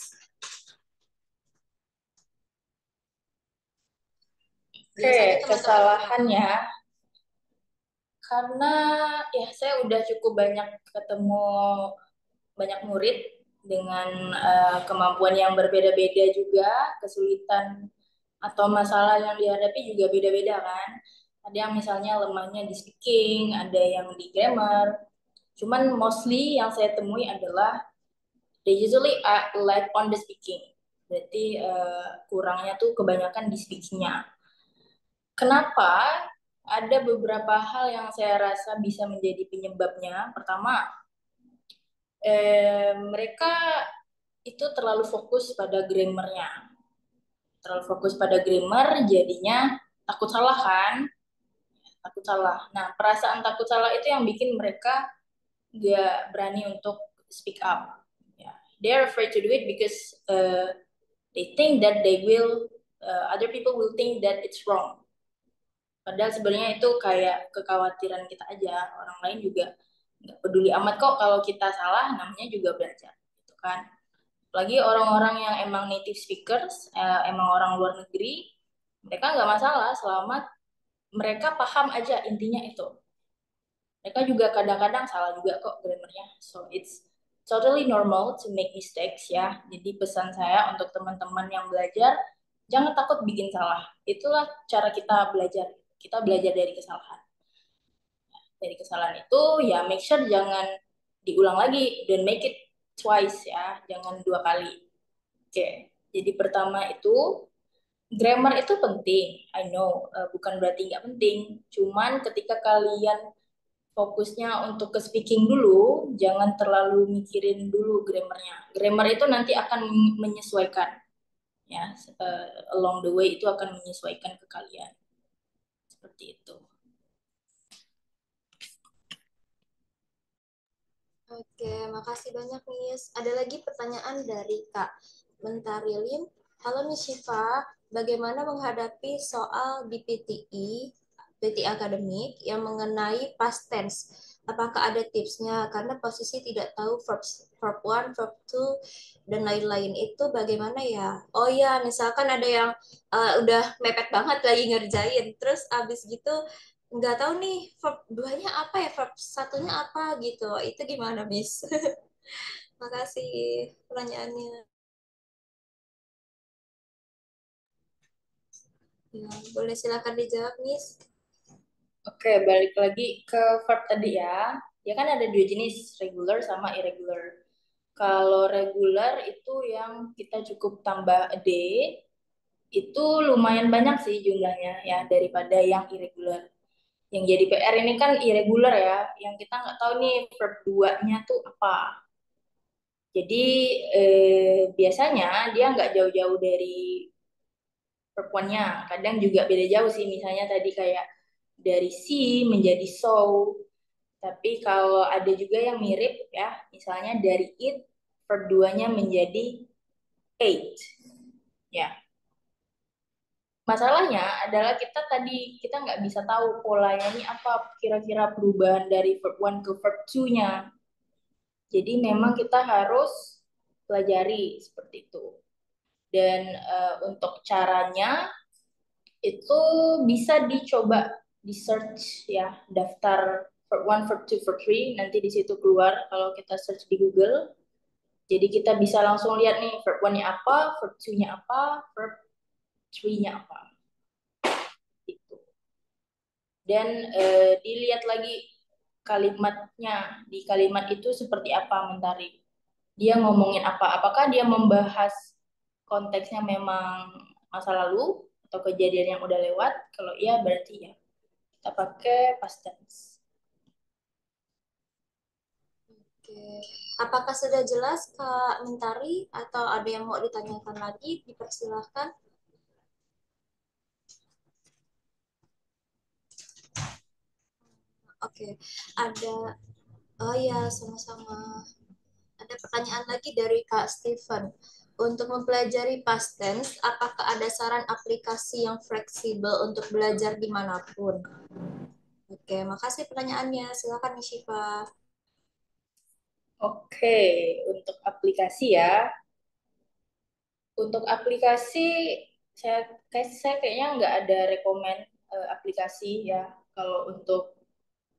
Biasanya teman-teman Kesalahannya karena ya saya udah cukup banyak ketemu banyak murid dengan kemampuan yang berbeda-beda juga, kesulitan atau masalah yang dihadapi juga beda-beda kan. Ada yang misalnya lemahnya di speaking, ada yang di grammar. Cuman mostly yang saya temui adalah they usually lack on the speaking. Berarti kurangnya tuh kebanyakan di speakingnya. Kenapa? Ada beberapa hal yang saya rasa bisa menjadi penyebabnya. Pertama, mereka itu terlalu fokus pada grammarnya. Terlalu fokus pada grammar, jadinya takut salah kan? Takut salah. Nah, perasaan takut salah itu yang bikin mereka gak berani untuk speak up. Yeah. They're afraid to do it because they think that other people will think that it's wrong. Padahal sebenarnya itu kayak kekhawatiran kita aja. Orang lain juga nggak peduli amat kok kalau kita salah, namanya juga belajar, gitu kan. Apalagi orang-orang yang emang native speakers, emang orang luar negeri, mereka nggak masalah selama mereka paham aja intinya itu. Mereka juga kadang-kadang salah juga kok grammarnya. So it's totally normal to make mistakes ya. Jadi pesan saya untuk teman-teman yang belajar, jangan takut bikin salah. Itulah cara kita belajar. Kita belajar dari kesalahan. Dari kesalahan itu ya make sure jangan diulang lagi. Don't make it twice ya. Jangan 2 kali. Oke. Jadi pertama itu grammar itu penting. I know. Bukan berarti nggak penting. Cuman ketika kalian fokusnya untuk ke speaking dulu, jangan terlalu mikirin dulu grammarnya. Grammar itu nanti akan menyesuaikan. Ya, along the way itu akan menyesuaikan ke kalian. Seperti itu. Oke, makasih banyak Miss. Ada lagi pertanyaan dari Kak Mentari Lim. Halo Miss Syifa, bagaimana menghadapi soal di PTE akademik yang mengenai past tense? Apakah ada tipsnya? Karena posisi tidak tahu verb 1, verb 2, dan lain-lain itu bagaimana ya? Oh ya, misalkan ada yang udah mepet banget lagi ngerjain, terus abis gitu nggak tahu nih verb 2-nya apa ya, verb 1-nya apa gitu. Itu gimana, Miss? Makasih pertanyaannya. Ya, boleh silakan dijawab, Miss. Oke, balik lagi ke verb tadi ya. Ya kan ada 2 jenis, regular sama irregular. Kalau regular itu yang kita cukup tambah a day, itu lumayan banyak sih jumlahnya ya daripada yang irregular. Yang jadi PR ini kan irregular ya, yang kita nggak tahu nih verb 2-nya tuh apa. Jadi biasanya dia nggak jauh-jauh dari verb 1-nya. Kadang juga beda jauh sih, misalnya tadi kayak dari see menjadi saw. Tapi kalau ada juga yang mirip ya, misalnya dari eat verb 2-nya menjadi ate. Ya, masalahnya adalah kita nggak bisa tahu polanya ini apa kira-kira perubahan dari verb 1 ke verb 2-nya. Jadi memang kita harus pelajari seperti itu. Dan untuk caranya itu bisa dicoba di search ya, daftar verb 1, verb 2, verb 3, nanti di situ keluar kalau kita search di Google. Jadi kita bisa langsung lihat nih verb 1-nya apa, verb 2-nya apa, verb 3-nya apa. Gitu. Dan dilihat lagi kalimatnya, di kalimat itu seperti apa Mentari. Dia ngomongin apa, apakah dia membahas konteksnya memang masa lalu atau kejadian yang udah lewat. Kalau iya berarti ya kita pakai past tense. Oke. Apakah sudah jelas Kak Mentari atau ada yang mau ditanyakan lagi? Dipersilahkan. Oke, ada, oh ya, sama-sama. Ada pertanyaan lagi dari Kak Steven. Untuk mempelajari past tense, apakah ada saran aplikasi yang fleksibel untuk belajar dimanapun? Oke, makasih pertanyaannya. Silakan Nishifa. Oke, untuk aplikasi ya. Untuk aplikasi saya kayaknya nggak ada rekomend aplikasi ya. Kalau untuk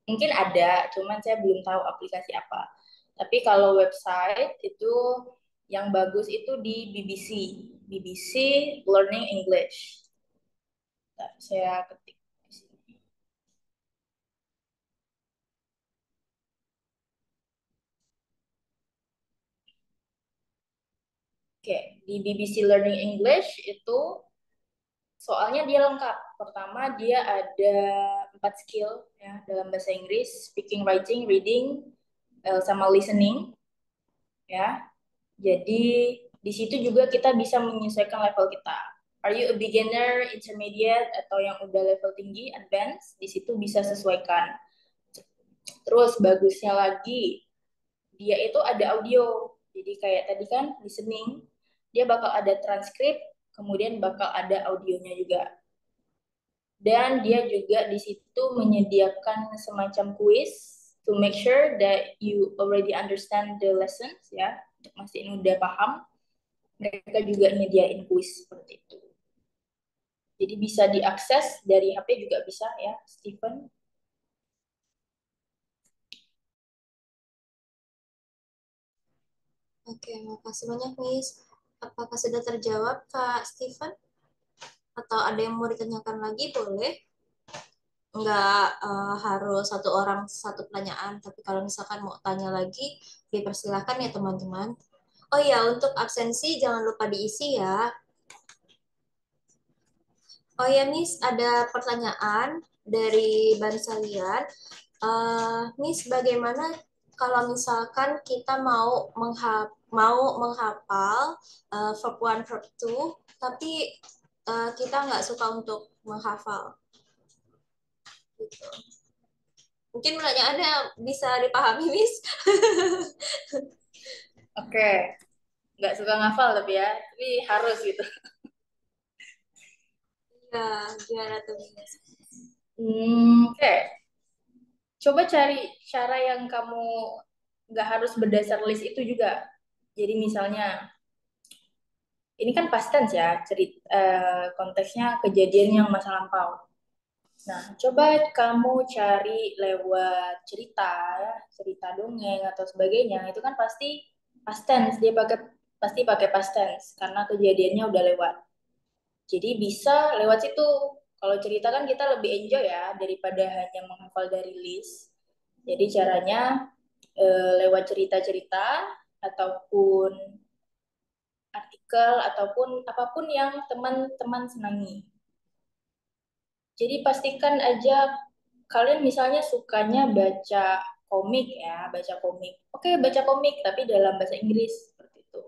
mungkin ada, cuman saya belum tahu aplikasi apa. Tapi kalau website itu yang bagus itu di BBC, BBC Learning English. Nah, saya ketik di sini. Oke, di BBC Learning English itu soalnya dia lengkap. Pertama dia ada 4 skill ya dalam bahasa Inggris, speaking, writing, reading, sama listening ya. Jadi di situ juga kita bisa menyesuaikan level kita. Are you a beginner, intermediate, atau yang udah level tinggi, advance? Di situ bisa sesuaikan. Terus bagusnya lagi, dia itu ada audio. Jadi kayak tadi kan listening, dia bakal ada transkrip, kemudian bakal ada audionya juga. Dan dia juga di situ menyediakan semacam quiz to make sure that you already understand the lessons ya. Untuk mastiin udah paham, mereka juga nyediain quiz seperti itu. Jadi bisa diakses dari HP juga bisa ya, Steven. Oke, makasih banyak, Miss. Apakah sudah terjawab, Kak Steven? Atau ada yang mau ditanyakan lagi, boleh? Nggak harus satu orang satu pertanyaan, tapi kalau misalkan mau tanya lagi, dipersilahkan ya, teman-teman. Oh ya, untuk absensi jangan lupa diisi ya. Oh ya, Miss, ada pertanyaan dari Bansalian. Miss, bagaimana kalau misalkan kita mau menghafal verb 1, verb 2, tapi kita nggak suka untuk menghafal? Gitu. Mungkin pertanyaannya bisa dipahami, Miss? Oke, nggak suka ngafal tapi ya, tapi harus gitu. Ya, gimana tuh, Miss? Oke. Coba cari cara yang kamu nggak harus berdasar list itu juga. Jadi misalnya, ini kan past tense ya, konteksnya kejadian yang masa lampau. Nah, coba kamu cari lewat cerita, ya, cerita dongeng atau sebagainya. Itu kan pasti past tense, pasti pakai past tense karena kejadiannya udah lewat. Jadi bisa lewat situ. Kalau cerita kan kita lebih enjoy ya daripada hanya menghafal dari list. Jadi caranya lewat cerita-cerita ataupun artikel ataupun apapun yang teman-teman senangi. Jadi pastikan aja kalian misalnya sukanya baca komik ya, baca komik. Oke, baca komik tapi dalam bahasa Inggris seperti itu.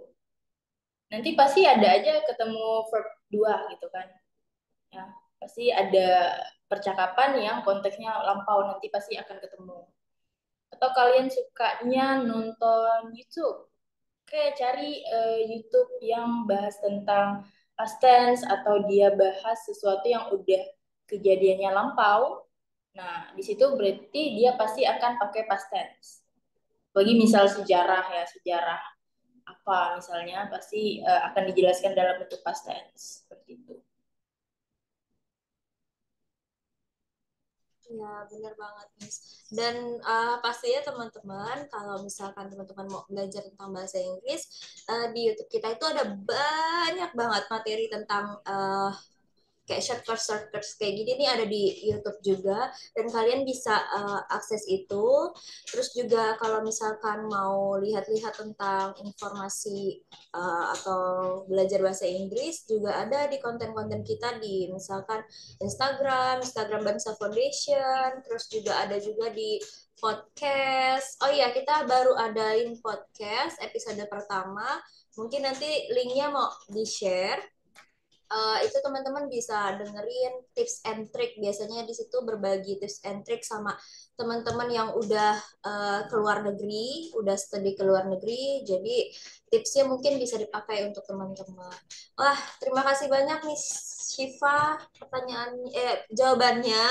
Nanti pasti ada aja ketemu verb 2 gitu kan. Ya, pasti ada percakapan yang konteksnya lampau, nanti pasti akan ketemu. Atau kalian sukanya nonton YouTube. Oke, cari YouTube yang bahas tentang past tense atau dia bahas sesuatu yang udah kejadiannya lampau. Nah, di situ berarti dia pasti akan pakai past tense. Bagi misal sejarah ya, sejarah apa misalnya pasti akan dijelaskan dalam bentuk past tense seperti itu. Ya, benar banget, Miss. Dan pastinya teman-teman, kalau misalkan teman-teman mau belajar tentang bahasa Inggris, di YouTube kita itu ada banyak banget materi tentang kayak shortcuts kayak gini nih ada di YouTube juga dan kalian bisa akses itu. Terus juga kalau misalkan mau lihat-lihat tentang informasi atau belajar bahasa Inggris juga ada di konten-konten kita di misalkan Instagram Bangsa Foundation, terus juga ada juga di podcast. Oh iya, kita baru adain podcast episode pertama. Mungkin nanti linknya mau di-share. Itu teman-teman bisa dengerin tips and trick. Biasanya di situ berbagi tips and trick sama teman-teman yang udah keluar negeri, udah studi ke luar negeri. Jadi tipsnya mungkin bisa dipakai untuk teman-teman. Wah, terima kasih banyak nih Syifa jawabannya.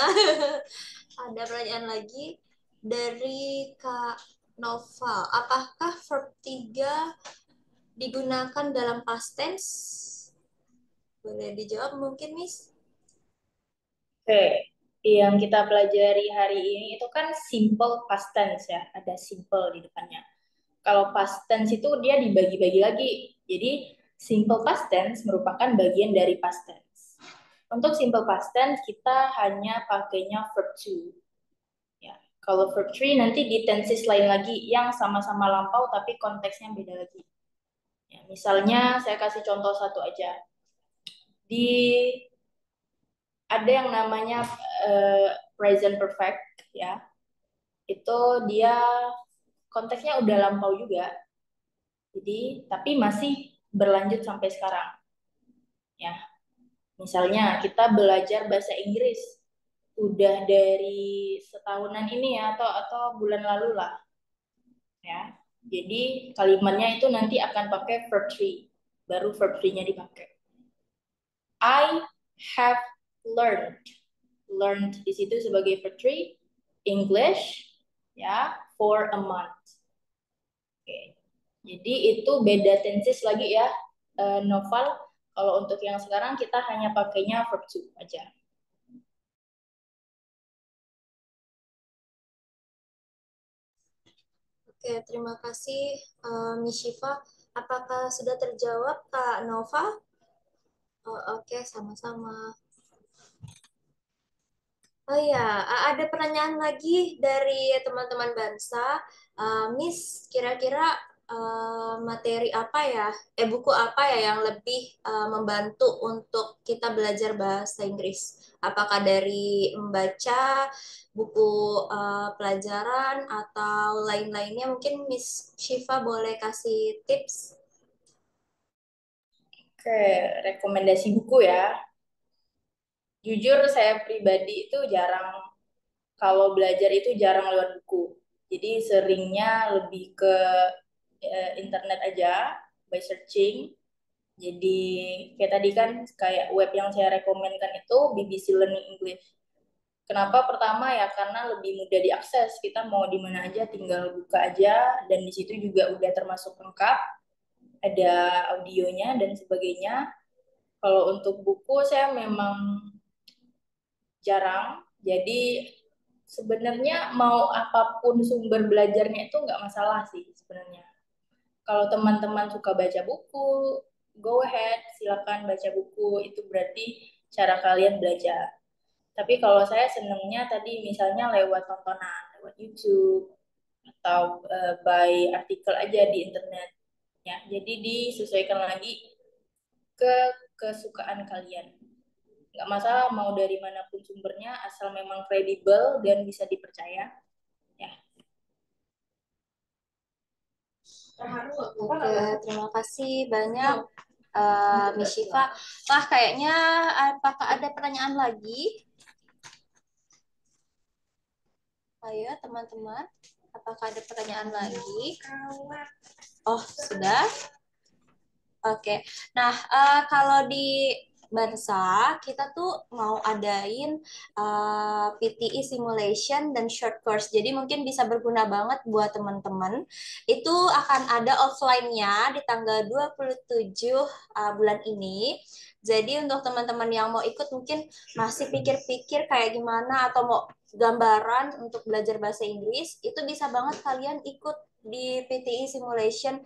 Ada pertanyaan lagi dari Kak Noval. Apakah verb 3 digunakan dalam past tense? Boleh dijawab mungkin, Miss? Oke, yang kita pelajari hari ini itu kan simple past tense ya, ada simple di depannya. Kalau past tense itu dia dibagi-bagi lagi. Jadi simple past tense merupakan bagian dari past tense. Untuk simple past tense kita hanya pakainya verb to. Ya, kalau verb 3 nanti di tenses lain lagi yang sama-sama lampau tapi konteksnya beda lagi. Ya, misalnya saya kasih contoh satu aja. Ada yang namanya present perfect ya. Itu dia konteksnya udah lampau juga. Jadi tapi masih berlanjut sampai sekarang. Ya. Misalnya kita belajar bahasa Inggris udah dari setahunan ini ya atau bulan lalu lah. Ya. Jadi kalimatnya itu nanti akan pakai verb 3. Baru verb 3-nya dipakai. I have learned. Learned di situ sebagai verb 3, English ya for a month. Oke. Jadi itu beda tenses lagi ya, Novel. Kalau untuk yang sekarang kita hanya pakainya verb to aja. Oke, terima kasih Miss Syifa. Apakah sudah terjawab Kak Nova? Oke, sama-sama. Oh ya, ada pertanyaan lagi dari teman-teman Bansa. Miss, kira-kira materi apa ya, buku apa ya yang lebih membantu untuk kita belajar bahasa Inggris? Apakah dari membaca buku pelajaran atau lain-lainnya? Mungkin Miss Syifa boleh kasih tips? Oke, rekomendasi buku ya. Jujur saya pribadi itu kalau belajar itu jarang lewat buku. Jadi seringnya lebih ke internet aja, by searching. Jadi kayak tadi kan kayak web yang saya rekomenkan itu BBC Learning English. Kenapa? Pertama ya karena lebih mudah diakses. Kita mau di mana aja tinggal buka aja dan di situ juga udah termasuk lengkap. Ada audionya dan sebagainya. Kalau untuk buku saya memang jarang. Jadi sebenarnya mau apapun sumber belajarnya itu nggak masalah sih sebenarnya. Kalau teman-teman suka baca buku, go ahead, silakan baca buku. Itu berarti cara kalian belajar. Tapi kalau saya senengnya tadi misalnya lewat tontonan, lewat YouTube, atau by artikel aja di internet. Ya, jadi disesuaikan lagi ke kesukaan kalian. Nggak masalah mau dari manapun sumbernya, asal memang kredibel dan bisa dipercaya. Ya. Oke, terima kasih banyak Miss Syifa. Wah, kayaknya apakah ada pertanyaan lagi? Ayo teman-teman, apakah ada pertanyaan lagi? Oh, sudah. Oke, nah kalau di Bansa kita tuh mau adain PTE simulation dan short course. Jadi mungkin bisa berguna banget buat teman-teman. Itu akan ada offline-nya di tanggal 27 bulan ini. Jadi untuk teman-teman yang mau ikut mungkin masih pikir-pikir kayak gimana atau mau gambaran untuk belajar bahasa Inggris, itu bisa banget kalian ikut di PTE simulation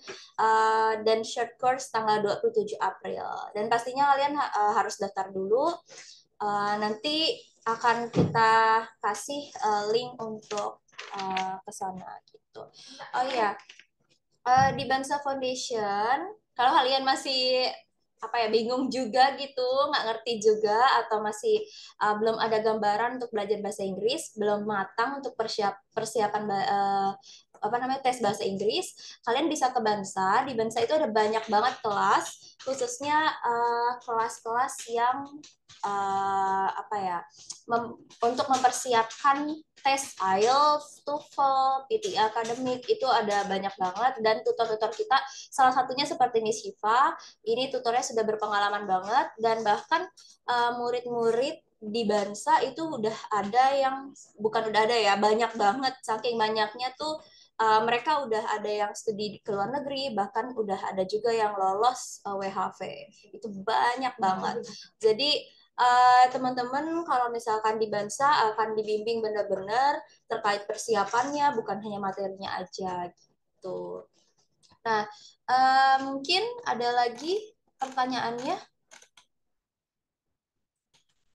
dan short course tanggal 27 April. Dan pastinya kalian harus daftar dulu. Nanti akan kita kasih link untuk ke sana gitu. Oh iya, di Bansa Foundation, kalau kalian masih bingung juga gitu, nggak ngerti juga atau masih belum ada gambaran untuk belajar bahasa Inggris, belum matang untuk persiapan tes bahasa Inggris, kalian bisa ke Bansa. Di Bansa itu ada banyak banget kelas, khususnya kelas-kelas yang untuk mempersiapkan tes IELTS, TOEFL, PTE akademik, itu ada banyak banget. Dan tutor-tutor kita, salah satunya seperti Miss Syifa, ini tutornya sudah berpengalaman banget, dan bahkan murid-murid di Bansa itu udah ada yang, bukan udah ada ya, banyak banget, saking banyaknya tuh mereka udah ada yang studi ke luar negeri, bahkan udah ada juga yang lolos WHV. Itu banyak banget. Jadi teman-teman kalau misalkan di Bansa akan dibimbing benar-benar terkait persiapannya, bukan hanya materinya aja gitu. Nah, mungkin ada lagi pertanyaannya?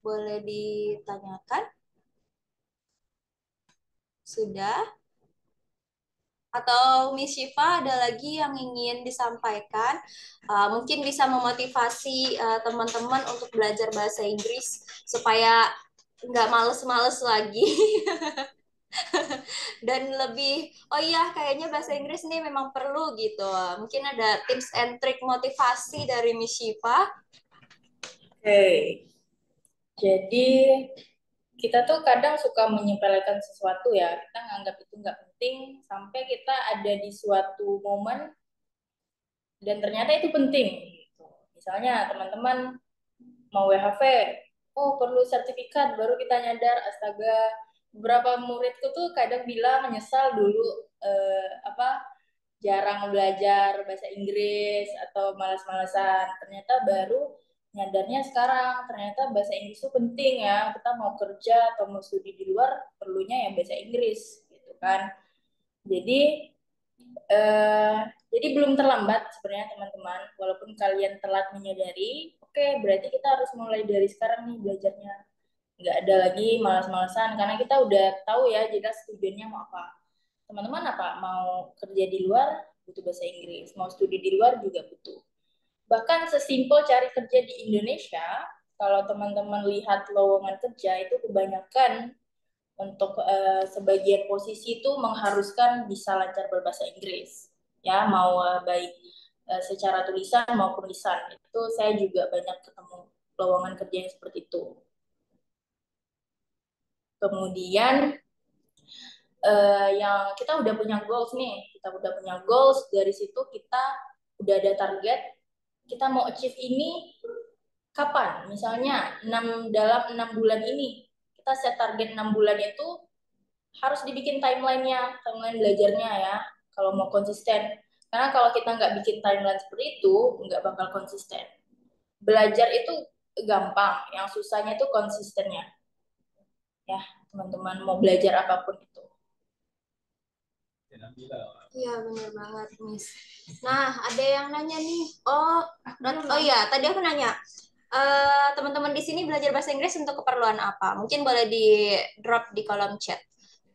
Boleh ditanyakan? Sudah? Atau Miss Syifa ada lagi yang ingin disampaikan? Mungkin bisa memotivasi teman-teman untuk belajar bahasa Inggris supaya nggak males-males lagi. Dan lebih, oh iya kayaknya bahasa Inggris nih memang perlu gitu. Mungkin ada tips and trick motivasi dari Miss Syifa. Oke. Jadi kita tuh kadang suka menyepelekan sesuatu ya, kita nganggap itu nggak penting sampai kita ada di suatu momen dan ternyata itu penting. Gitu. Misalnya teman-teman mau WHV, oh perlu sertifikat, baru kita nyadar, astaga, beberapa muridku tuh kadang bilang menyesal dulu jarang belajar bahasa Inggris atau malas-malasan. Ternyata baru nyadarnya sekarang, ternyata bahasa Inggris itu penting ya. Kita mau kerja atau mau studi di luar, perlunya ya bahasa Inggris, gitu kan. Jadi, eh, jadi belum terlambat sebenarnya teman-teman. Walaupun kalian telat menyadari, oke, berarti kita harus mulai dari sekarang nih belajarnya. Nggak ada lagi malas-malasan, karena kita udah tahu ya jelas tujuannya mau apa. Teman-teman apa? Mau kerja di luar, butuh bahasa Inggris. Mau studi di luar juga butuh. Bahkan sesimpel cari kerja di Indonesia, kalau teman-teman lihat lowongan kerja itu kebanyakan untuk sebagian posisi itu mengharuskan bisa lancar berbahasa Inggris. Ya, mau baik secara tulisan maupun lisan. Itu saya juga banyak ketemu lowongan kerja yang seperti itu. Kemudian yang kita udah punya goals nih, kita udah punya goals, dari situ kita udah ada target, kita mau achieve ini kapan? Misalnya dalam 6 bulan ini, kita set target 6 bulan itu harus dibikin timeline-nya, timeline belajarnya ya, kalau mau konsisten. Karena kalau kita nggak bikin timeline seperti itu, nggak bakal konsisten. Belajar itu gampang, yang susahnya itu konsistennya. Ya, teman-teman mau belajar apapun itu. Iya benar banget Miss. Nah ada yang nanya nih. Oh iya tadi aku nanya. Teman-teman di sini belajar bahasa Inggris untuk keperluan apa? Mungkin boleh di drop di kolom chat.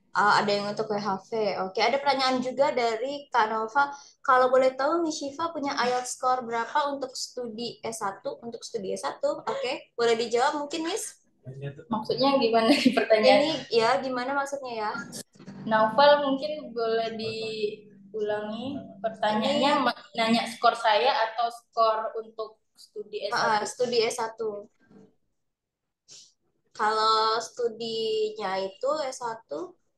Ada yang untuk WHV. Oke, ada pertanyaan juga dari Kak Nova. Kalau boleh tahu, Miss Syifa punya IELTS score berapa untuk studi S1? Untuk studi S1, oke. Boleh dijawab mungkin, Miss? Maksudnya gimana nih pertanyaannya? Ini ya, gimana maksudnya ya? Naufal mungkin boleh diulangi pertanyaannya, Ini nanya skor saya atau skor untuk studi S1? studi S1. Kalau studinya itu S1,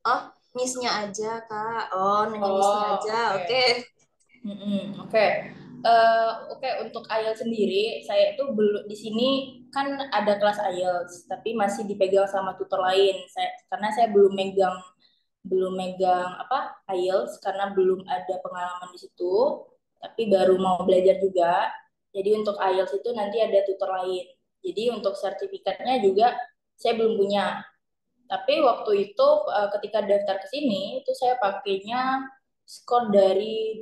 oh, Miss-nya aja, Kak. Oh, nanya Miss-nya Oh, aja, oke. oke. Oke. Oke, untuk IELTS sendiri, saya itu belum di sini kan ada kelas IELTS, tapi masih dipegang sama tutor lain. Karena saya belum megang apa IELTS karena belum ada pengalaman di situ, tapi baru mau belajar juga. Jadi untuk IELTS itu nanti ada tutor lain. Jadi untuk sertifikatnya juga saya belum punya. Tapi waktu itu ketika daftar ke sini itu saya pakainya skor dari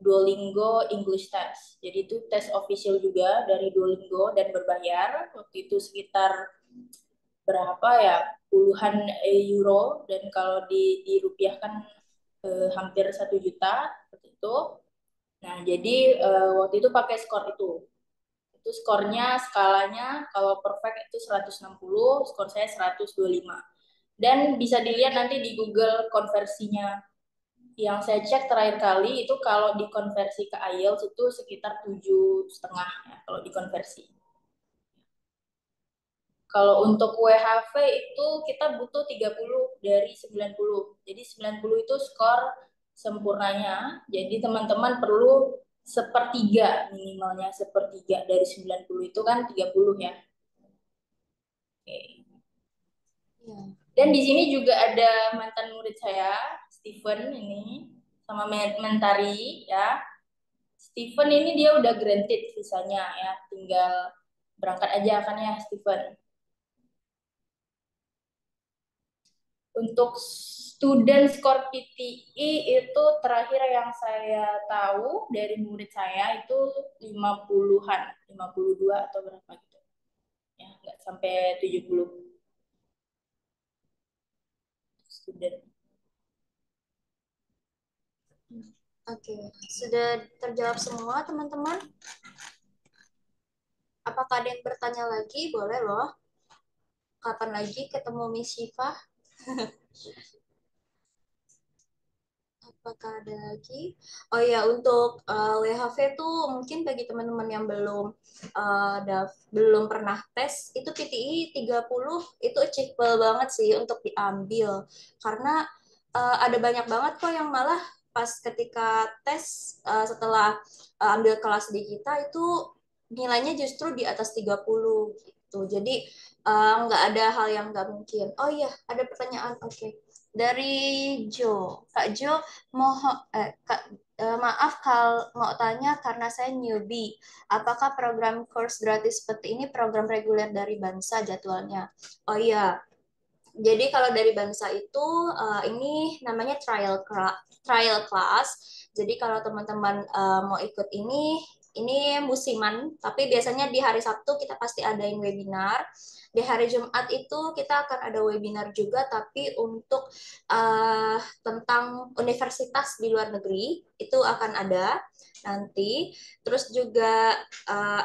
Duolingo English Test. Jadi itu tes official juga dari Duolingo dan berbayar. Waktu itu sekitar berapa ya, puluhan euro, dan kalau dirupiahkan hampir 1 juta seperti itu. Nah, jadi waktu itu pakai skor itu. Itu skornya, skalanya kalau perfect itu 160, skor saya 125. Dan bisa dilihat nanti di Google konversinya. Yang saya cek terakhir kali itu kalau dikonversi ke IELTS itu sekitar 7,5 ya, kalau dikonversi. Kalau untuk WHV itu kita butuh 30 dari 90. Jadi 90 itu skor sempurnanya. Jadi teman-teman perlu sepertiga, minimalnya sepertiga dari 90 itu kan 30 ya. Oke. Ya. Dan di sini juga ada mantan murid saya, Steven ini, sama Mentari ya. Steven ini dia udah granted visanya ya, tinggal berangkat aja kan ya Steven. Untuk student skor PTE itu terakhir yang saya tahu dari murid saya itu 50-an, 52 atau berapa gitu. Ya, nggak sampai 70 student. Oke, sudah terjawab semua teman-teman? Apakah ada yang bertanya lagi? Boleh loh. Kapan lagi ketemu Miss Syifa? Apakah ada lagi? Oh ya, untuk WHV tuh mungkin bagi teman-teman yang belum pernah tes, itu PTI 30 itu achievable banget sih untuk diambil. Karena ada banyak banget kok yang malah pas ketika tes setelah ambil kelas di kita itu nilainya justru di atas 30 gitu. Jadi nggak ada hal yang nggak mungkin. Oh iya, ada pertanyaan. Oke. Dari Jo. Kak Jo, maaf kalau mau tanya karena saya newbie. Apakah program course gratis seperti ini program reguler dari Bansa jadwalnya? Oh iya, jadi kalau dari Bansa itu ini namanya trial class. Jadi kalau teman-teman mau ikut ini musiman, tapi biasanya di hari Sabtu kita pasti adain webinar. Di hari Jumat itu kita akan ada webinar juga, tapi untuk tentang universitas di luar negeri itu akan ada nanti. Terus juga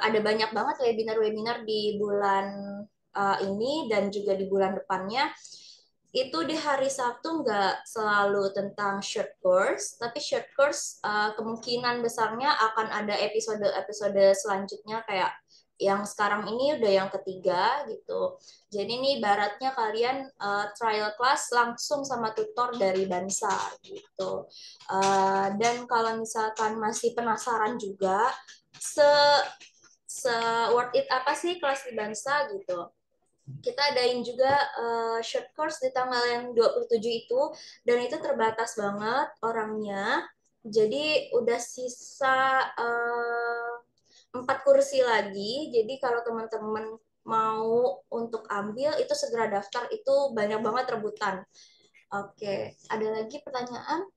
ada banyak banget webinar-webinar di bulan ini dan juga di bulan depannya. Itu di hari Sabtu nggak selalu tentang short course, tapi short course kemungkinan besarnya akan ada episode-episode selanjutnya kayak yang sekarang ini udah yang ketiga gitu. Jadi ini baratnya kalian trial class langsung sama tutor dari Bansa gitu. Dan kalau misalkan masih penasaran juga se worth it apa sih kelas di Bansa gitu. Kita adain juga short course di tanggal yang 27 itu, dan itu terbatas banget orangnya. Jadi udah sisa 4 kursi lagi. Jadi kalau teman-teman mau untuk ambil itu segera daftar, itu banyak banget rebutan. Oke, ada lagi pertanyaan?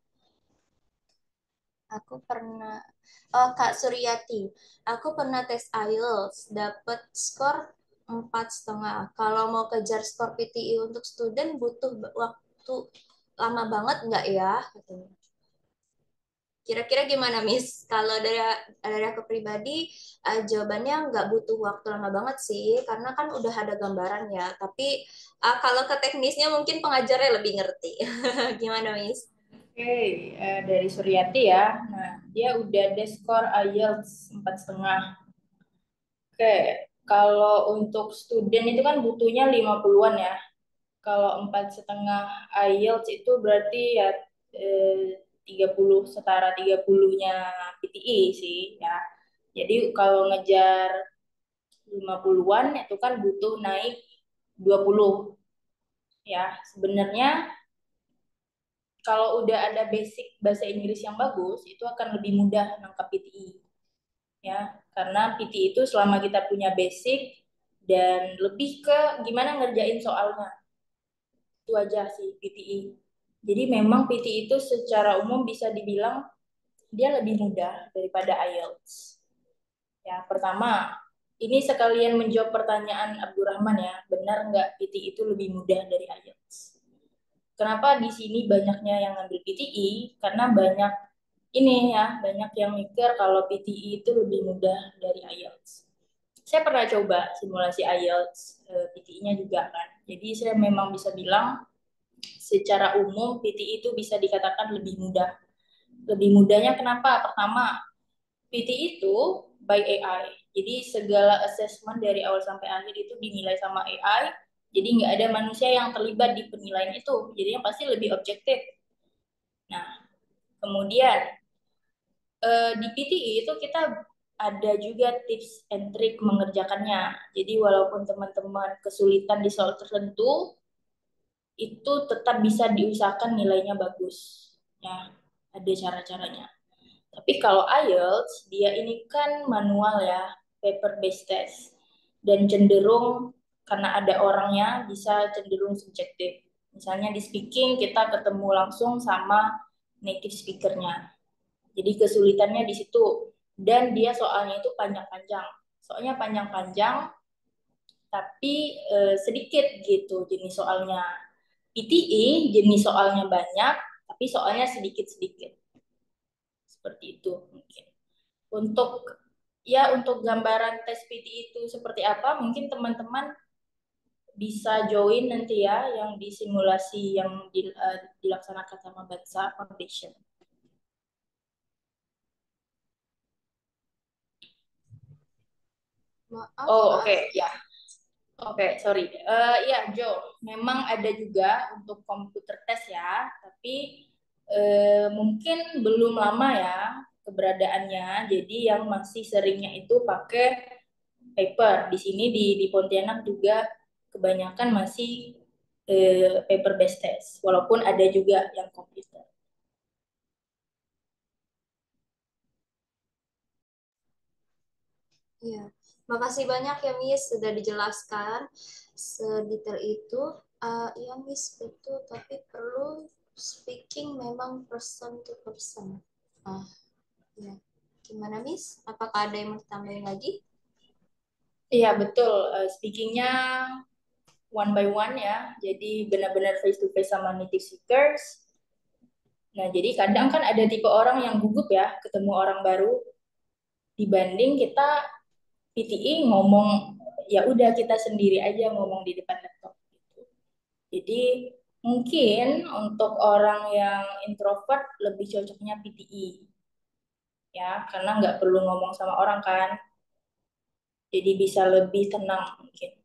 Aku pernah, Kak Suryati, aku pernah tes IELTS, dapat skor 4,5. Kalau mau kejar skor PTI untuk student butuh waktu lama banget nggak ya? Katanya. Kira-kira gimana, Miss? Kalau dari aku pribadi, jawabannya nggak butuh waktu lama banget sih, karena kan udah ada gambaran ya. Tapi kalau ke teknisnya mungkin pengajarnya lebih ngerti. Gimana, Miss? Oke, dari Suryati ya. Nah, dia udah ada skor IELTS 4,5. Oke, kalau untuk student itu kan butuhnya 50-an ya. Kalau 4,5 IELTS itu berarti ya 30, setara 30-nya PTE sih ya. Jadi kalau ngejar 50-an itu kan butuh naik 20 ya. Sebenarnya kalau udah ada basic bahasa Inggris yang bagus, itu akan lebih mudah nangkap PTE ya. Karena PTE itu selama kita punya basic dan lebih ke gimana ngerjain soalnya. Itu aja sih PTE. Jadi memang PTE itu secara umum bisa dibilang dia lebih mudah daripada IELTS. Ya, pertama, ini sekalian menjawab pertanyaan Abdurrahman ya, benar nggak PTE itu lebih mudah dari IELTS? Kenapa di sini banyaknya yang ngambil PTE? Karena banyak ini ya, banyak yang mikir kalau PTE itu lebih mudah dari IELTS. Saya pernah coba simulasi IELTS, PTE-nya juga kan. Jadi saya memang bisa bilang secara umum PTE itu bisa dikatakan lebih mudah. Lebih mudahnya kenapa? Pertama, PT itu by AI. Jadi segala assessment dari awal sampai akhir itu dinilai sama AI. Jadi nggak ada manusia yang terlibat di penilaian itu. Jadi yang pasti lebih objektif. Nah, kemudian di PTE itu kita ada juga tips and trick mengerjakannya. Jadi walaupun teman-teman kesulitan di soal tertentu, itu tetap bisa diusahakan nilainya bagus. Ya, ada cara-caranya. Tapi kalau IELTS, dia ini kan manual ya, paper based test. Dan cenderung, karena ada orangnya, bisa cenderung subjektif. Misalnya di speaking, kita ketemu langsung sama native speakernya. Jadi kesulitannya di situ. Dan dia soalnya itu panjang-panjang. Soalnya panjang-panjang, tapi sedikit gitu jenis soalnya. PTE, jenis soalnya banyak, tapi soalnya sedikit-sedikit. Seperti itu mungkin. Untuk gambaran tes PT itu seperti apa, mungkin teman-teman bisa join nanti ya yang di simulasi yang dilaksanakan sama Bansa Foundation. Maaf, Oh, oke, ya. Oke, sorry. Ya, Jo, memang ada juga untuk komputer tes ya, tapi mungkin belum lama ya keberadaannya. Jadi yang masih seringnya itu pakai paper. Di sini di Pontianak juga kebanyakan masih paper based test, walaupun ada juga yang komputer. Iya, makasih banyak ya Miss sudah dijelaskan sedetail itu. Ya Miss betul, tapi perlu speaking memang person to person. Ah, ya. Gimana Miss? Apakah ada yang mau ditambahin lagi? Iya, betul. Speakingnya one by one ya, jadi benar-benar face to face sama native speakers. Nah, jadi kadang kan ada tipe orang yang gugup ya ketemu orang baru, dibanding kita PTE ngomong ya udah kita sendiri aja ngomong di depan laptop gitu. Jadi mungkin untuk orang yang introvert lebih cocoknya PTE ya, karena nggak perlu ngomong sama orang kan, jadi bisa lebih tenang mungkin.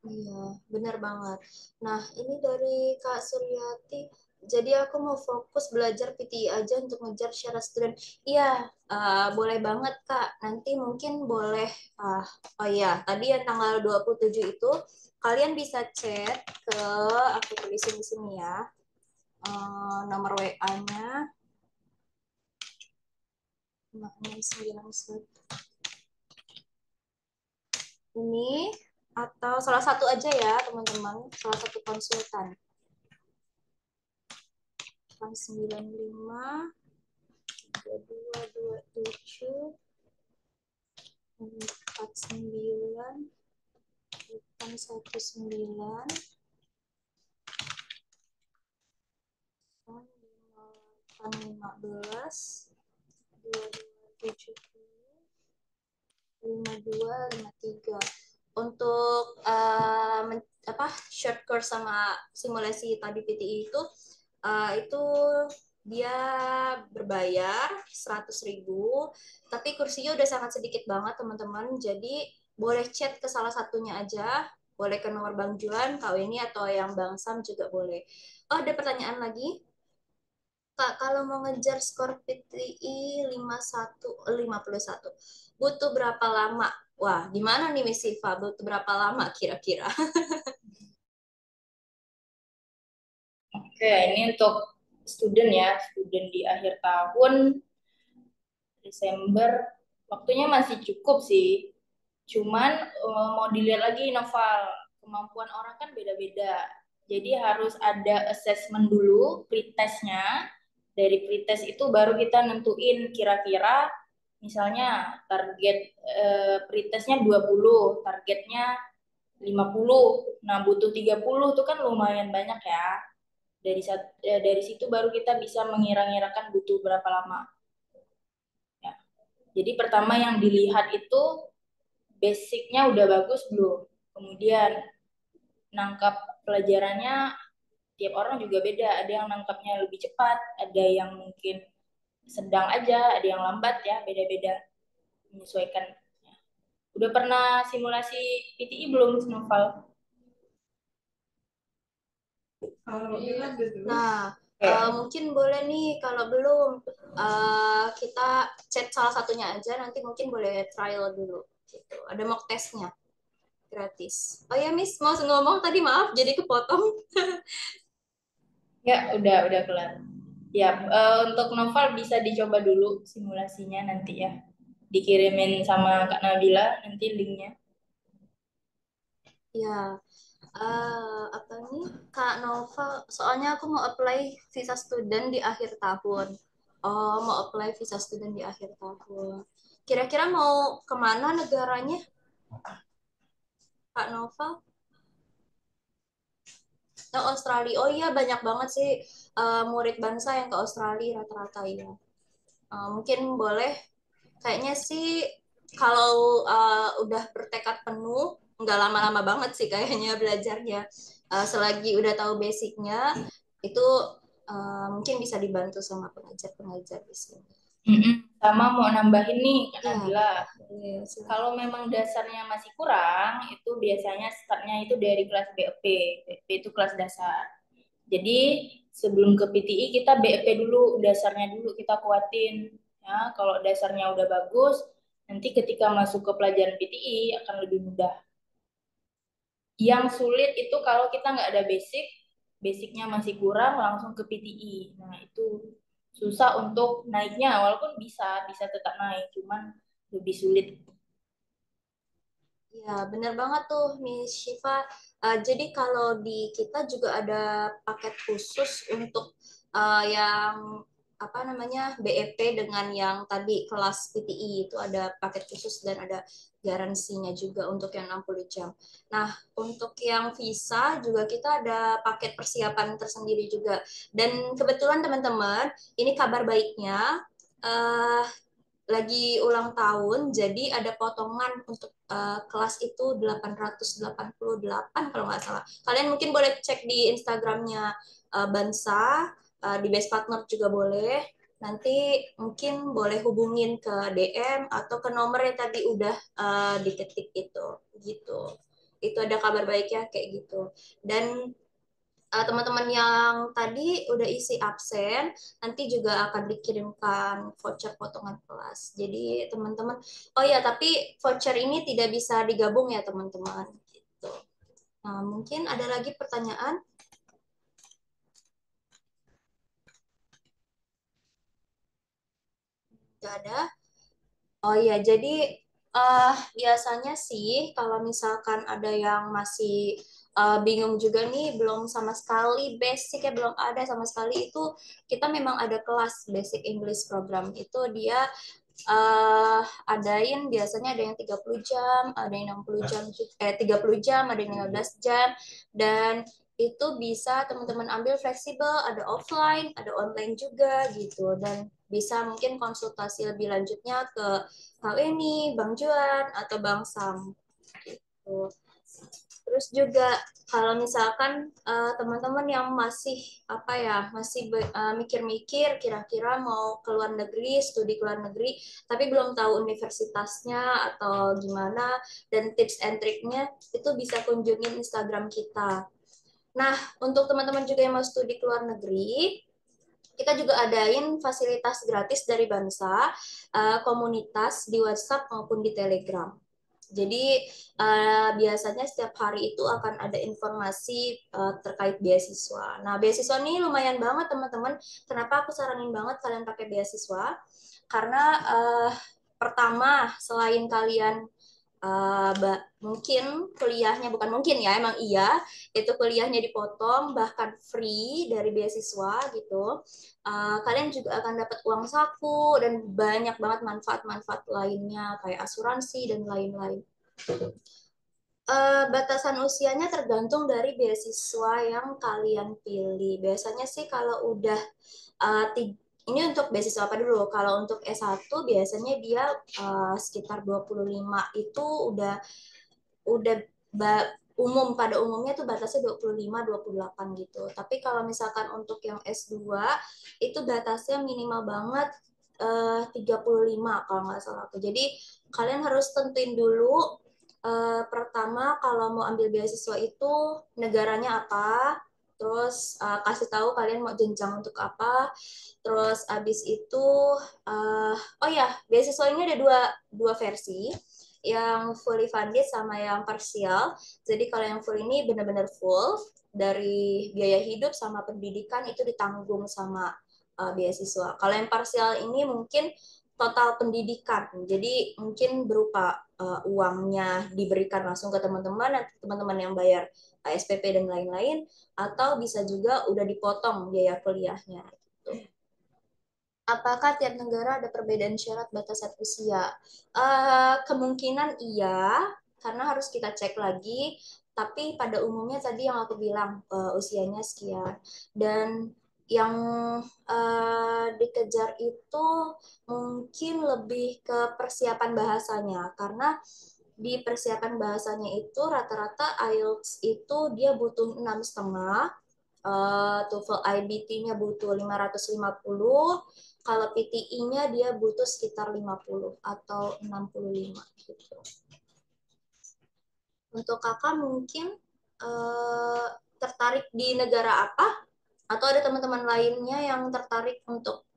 Iya, benar banget. Nah, ini dari Kak Suryati. Jadi aku mau fokus belajar PTI aja untuk ngejar syarat student. Iya, boleh banget Kak. Nanti mungkin boleh, oh iya, tadi yang tanggal 27 itu, kalian bisa chat ke, aku tulisin di sini ya, nomor WA-nya, 691. Ini, atau salah satu aja ya teman-teman, salah satu konsultan. 95 2227 49 19 815 2270 5253. Untuk short course sama simulasi tadi PTI itu dia berbayar 100.000, tapi kursinya udah sangat sedikit banget teman-teman. Jadi boleh chat ke salah satunya aja, boleh ke nomor Bang Juan, Kak Weni, atau yang Bang Sam juga boleh. Oh, ada pertanyaan lagi? Kak, kalau mau ngejar skor PTI 51, butuh berapa lama? Wah, gimana nih Miss Siva? Butuh berapa lama kira-kira? Oke, ini untuk student ya, student di akhir tahun Desember, waktunya masih cukup sih. Cuman mau dilihat lagi Noval, kemampuan orang kan beda-beda. Jadi harus ada assessment dulu, pretestnya. Dari pretest itu baru kita nentuin kira-kira misalnya target pretestnya 20, targetnya 50. Nah, butuh 30 itu kan lumayan banyak ya. Dari situ baru kita bisa mengira-ngirakan butuh berapa lama. Ya. Jadi pertama yang dilihat itu basicnya udah bagus belum. Kemudian nangkap pelajarannya tiap orang juga beda. Ada yang nangkapnya lebih cepat, ada yang mungkin sedang aja, ada yang lambat ya, beda-beda menyesuaikan. Udah pernah simulasi PTI belum, Noval? Nah, mungkin boleh nih kalau belum kita chat salah satunya aja, nanti mungkin boleh trial dulu gitu. Ada mock testnya gratis. Oh ya Miss, mau ngomong tadi, maaf jadi kepotong. Ya, udah kelar. Ya, untuk Noval bisa dicoba dulu simulasinya nanti ya. Dikirimin sama Kak Nabila nanti linknya. Ya, apa nih Kak Nova? Soalnya aku mau apply visa student di akhir tahun. Oh, mau apply visa student di akhir tahun. Kira-kira mau kemana negaranya, Kak Nova? Oh, Australia. Oh iya, banyak banget sih murid bangsa yang ke Australia rata-rata ya. Mungkin boleh. Kayaknya sih kalau udah bertekad penuh, nggak lama-lama banget sih kayaknya belajarnya. Selagi udah tahu basicnya, itu mungkin bisa dibantu sama pengajar-pengajar di sini. Sama mau nambahin nih Kak Ya, Nabila. silakan. Kalau memang dasarnya masih kurang, itu biasanya startnya itu dari kelas BEP. BEP itu kelas dasar. Jadi sebelum ke PTI kita BEP dulu, dasarnya dulu kita kuatin. Ya, kalau dasarnya udah bagus, nanti ketika masuk ke pelajaran PTI akan lebih mudah. Yang sulit itu kalau kita nggak ada basicnya masih kurang, langsung ke PTI. Nah, itu susah untuk naiknya, walaupun bisa tetap naik, cuman lebih sulit. Ya, benar banget tuh, Miss Shiva. Jadi kalau di kita juga ada paket khusus untuk yang apa namanya BEP dengan yang tadi kelas PTI itu ada paket khusus dan ada garansinya juga untuk yang 60 jam. Nah, untuk yang visa juga kita ada paket persiapan tersendiri juga. Dan kebetulan teman-teman, ini kabar baiknya. eh lagi ulang tahun, jadi ada potongan untuk kelas itu 888 kalau nggak salah. Kalian mungkin boleh cek di Instagramnya Bansa, di Best Partner juga boleh. Nanti mungkin boleh hubungin ke DM atau ke nomor yang tadi udah diketik itu, gitu. Itu ada kabar baiknya kayak gitu. Dan teman-teman yang tadi udah isi absen, nanti juga akan dikirimkan voucher potongan kelas. Jadi teman-teman, oh ya tapi voucher ini tidak bisa digabung ya teman-teman. Gitu. Nah, mungkin ada lagi pertanyaan? Gak ada? Oh iya, jadi biasanya sih kalau misalkan ada yang masih bingung juga nih, belum sama sekali basicnya belum ada sama sekali, itu kita memang ada kelas basic English program. Itu dia adain biasanya ada yang 30 jam, ada yang 60 jam, 30 jam, ada yang 15 jam, dan itu bisa teman-teman ambil fleksibel, ada offline, ada online juga gitu, dan bisa mungkin konsultasi lebih lanjutnya ke Kak Weni, Bang Juan, atau Bang Sam gitu. Terus juga kalau misalkan teman-teman yang masih apa ya, masih mikir-mikir kira-kira mau ke luar negeri, studi ke luar negeri, tapi belum tahu universitasnya atau gimana dan tips and triknya, itu bisa kunjungin Instagram kita. Nah, untuk teman-teman juga yang mau studi ke luar negeri, kita juga adain fasilitas gratis dari Bansa, komunitas di WhatsApp maupun di Telegram. Jadi biasanya setiap hari itu akan ada informasi terkait beasiswa. Nah, beasiswa ini lumayan banget teman-teman. Kenapa aku saranin banget kalian pakai beasiswa? Karena pertama, selain kalian mungkin kuliahnya, bukan mungkin ya, emang iya, itu kuliahnya dipotong, bahkan free dari beasiswa gitu. Kalian juga akan dapat uang saku dan banyak banget manfaat-manfaat lainnya kayak asuransi dan lain-lain. Batasan usianya tergantung dari beasiswa yang kalian pilih. Biasanya sih kalau udah ini untuk beasiswa apa dulu? Kalau untuk S1 biasanya dia sekitar 25 itu udah umum, pada umumnya tuh batasnya 25 28 gitu. Tapi kalau misalkan untuk yang S2 itu batasnya minimal banget 35 kalau nggak salah aku. Jadi kalian harus tentuin dulu pertama kalau mau ambil beasiswa itu negaranya apa, terus kasih tahu kalian mau jenjang untuk apa, terus abis itu oh ya, beasiswa ini ada dua versi, yang fully funded sama yang parsial. Jadi kalau yang full ini benar-benar full, dari biaya hidup sama pendidikan itu ditanggung sama beasiswa. Kalau yang parsial ini mungkin total pendidikan, jadi mungkin berupa uangnya diberikan langsung ke teman-teman, nanti teman-teman yang bayar SPP dan lain-lain, atau bisa juga udah dipotong biaya kuliahnya. Gitu. Apakah tiap negara ada perbedaan syarat batasan usia? Kemungkinan iya, karena harus kita cek lagi. Tapi pada umumnya tadi yang aku bilang usianya sekian. Dan yang dikejar itu mungkin lebih ke persiapan bahasanya, karena di persiapan bahasanya itu rata-rata IELTS itu dia butuh 6,5, TOEFL IBT-nya butuh 550, kalau PTI-nya dia butuh sekitar 50 atau 65 gitu. Untuk kakak mungkin tertarik di negara apa? Atau ada teman-teman lainnya yang tertarik untuk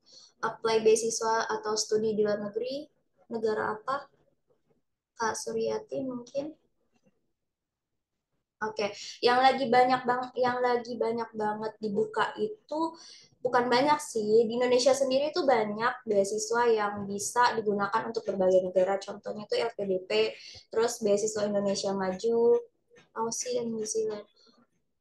apply beasiswa atau studi di luar negeri? Negara apa? Kak Suryati mungkin? Oke, yang lagi banyak banget dibuka itu bukan banyak sih. Di Indonesia sendiri tuh banyak beasiswa yang bisa digunakan untuk berbagai negara. Contohnya tuh LPDP, terus beasiswa Indonesia Maju, Aussie dan New Zealand.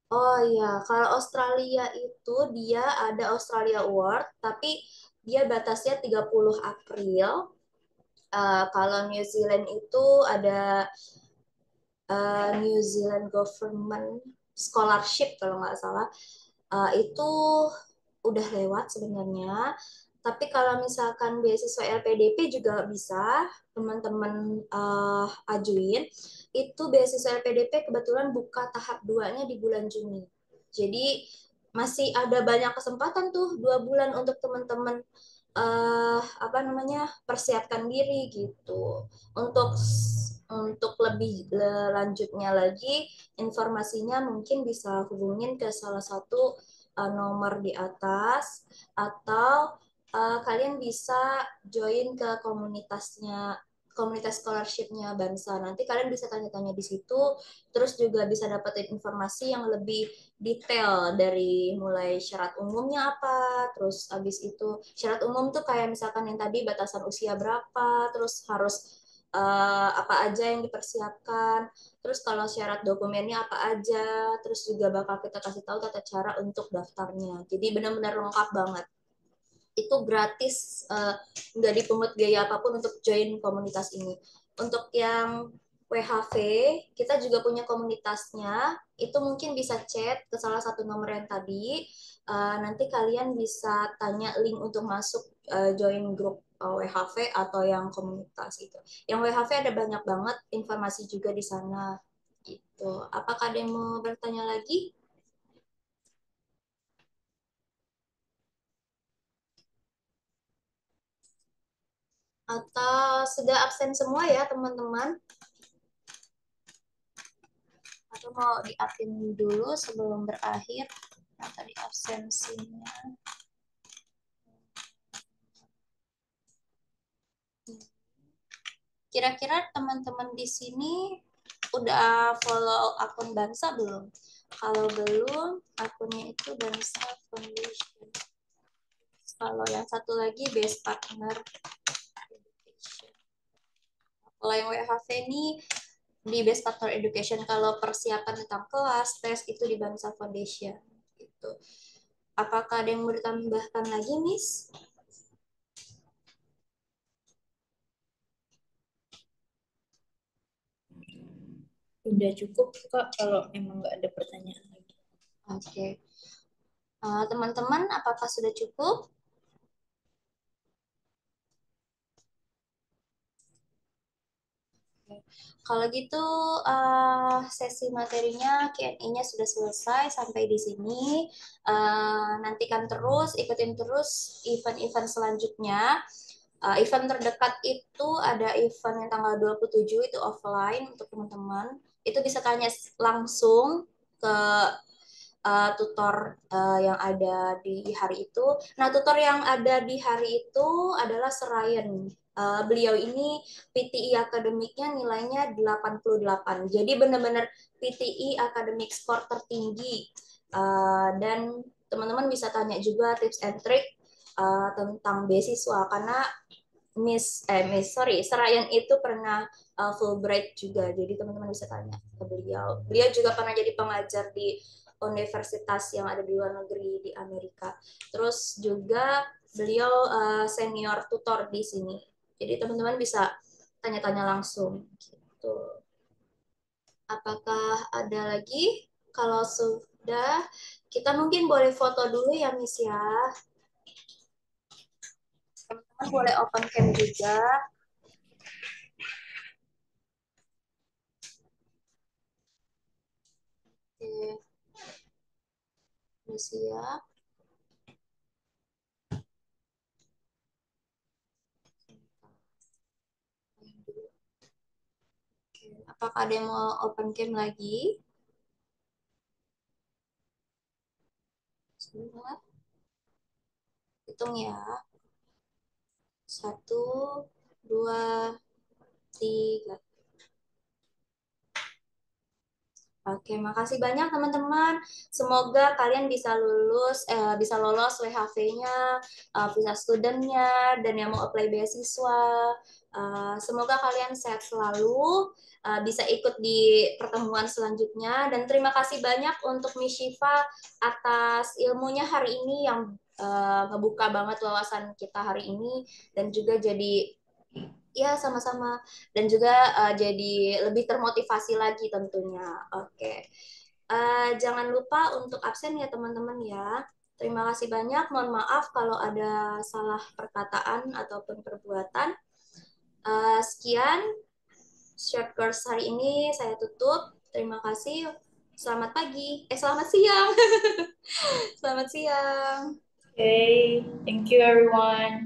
Oh iya, kalau Australia itu dia ada Australia Award, tapi dia batasnya 30 April. Kalau New Zealand itu ada New Zealand Government Scholarship kalau nggak salah, itu udah lewat sebenarnya. Tapi kalau misalkan beasiswa LPDP juga bisa teman-teman ajuin. Itu beasiswa LPDP kebetulan buka tahap 2-nya di bulan Juni. Jadi masih ada banyak kesempatan tuh 2 bulan untuk teman-teman apa namanya, persiapkan diri gitu. Untuk lebih lanjutnya lagi, informasinya mungkin bisa hubungin ke salah satu nomor di atas, atau kalian bisa join ke komunitas scholarship-nya Bansa. Nanti kalian bisa tanya-tanya di situ, terus juga bisa dapetin informasi yang lebih detail dari mulai syarat umumnya apa, terus abis itu syarat umum tuh kayak misalkan yang tadi batasan usia berapa, terus harus apa aja yang dipersiapkan, terus kalau syarat dokumennya apa aja, terus juga bakal kita kasih tahu tata cara untuk daftarnya. Jadi benar-benar lengkap banget. Itu gratis, nggak dipungut biaya apapun untuk join komunitas ini. Untuk yang WHV, kita juga punya komunitasnya. Itu mungkin bisa chat ke salah satu nomor yang tadi. Nanti kalian bisa tanya link untuk masuk join grup WHV atau yang komunitas itu. Yang WHV ada banyak banget informasi juga di sana. Gitu. Apakah ada yang mau bertanya lagi? Atau sudah absen semua ya teman-teman? Atau mau diapin dulu sebelum berakhir? Nah, tadi absensinya. Kira-kira teman-teman di sini udah follow akun Bansa belum? Kalau belum, akunnya itu Bansa Foundation. Kalau yang satu lagi Best Partner Education. Kalau yang WHV ini di Best Partner Education, kalau persiapan tentang kelas, tes itu di Bansa Foundation. Gitu. Apakah ada yang mau ditambahkan lagi, Miss? Udah cukup Kak kalau emang nggak ada pertanyaan lagi. Oke. Teman-teman, apakah sudah cukup? Kalau gitu sesi materinya Q&A-nya sudah selesai sampai di sini. Nantikan terus, ikutin terus event-event selanjutnya. Event terdekat itu ada event yang tanggal 27 itu offline untuk teman-teman. Itu bisa tanya langsung ke tutor yang ada di hari itu. Nah, tutor yang ada di hari itu adalah Serayan. Beliau ini PTI akademiknya nilainya 88. Jadi benar-benar PTI akademik skor tertinggi. Dan teman-teman bisa tanya juga tips and trick tentang beasiswa karena Serayan itu pernah Fulbright juga. Jadi teman-teman bisa tanya ke beliau. Beliau juga pernah jadi pengajar di universitas yang ada di luar negeri di Amerika. Terus juga beliau senior tutor di sini. Jadi teman-teman bisa tanya-tanya langsung gitu. Apakah ada lagi? Kalau sudah, kita mungkin boleh foto dulu ya, Miss ya. Teman-teman boleh open cam juga. Oke. Udah siap. Apakah ada yang mau open cam lagi? Sebentar. Hitung ya. 1, 2, 3. Oke, makasih banyak teman-teman. Semoga kalian bisa bisa lolos WHV-nya, visa student-nya, dan yang mau apply beasiswa. Semoga kalian sehat selalu, bisa ikut di pertemuan selanjutnya. Dan terima kasih banyak untuk Miss Shiva atas ilmunya hari ini yang ngebuka banget wawasan kita hari ini, dan juga jadi ya, sama-sama. Dan juga jadi lebih termotivasi lagi tentunya. Oke. Jangan lupa untuk absen ya teman-teman ya. Terima kasih banyak. Mohon maaf kalau ada salah perkataan ataupun perbuatan. Sekian short course hari ini saya tutup. Terima kasih. Selamat pagi. Selamat siang. Selamat siang. Okay, thank you everyone.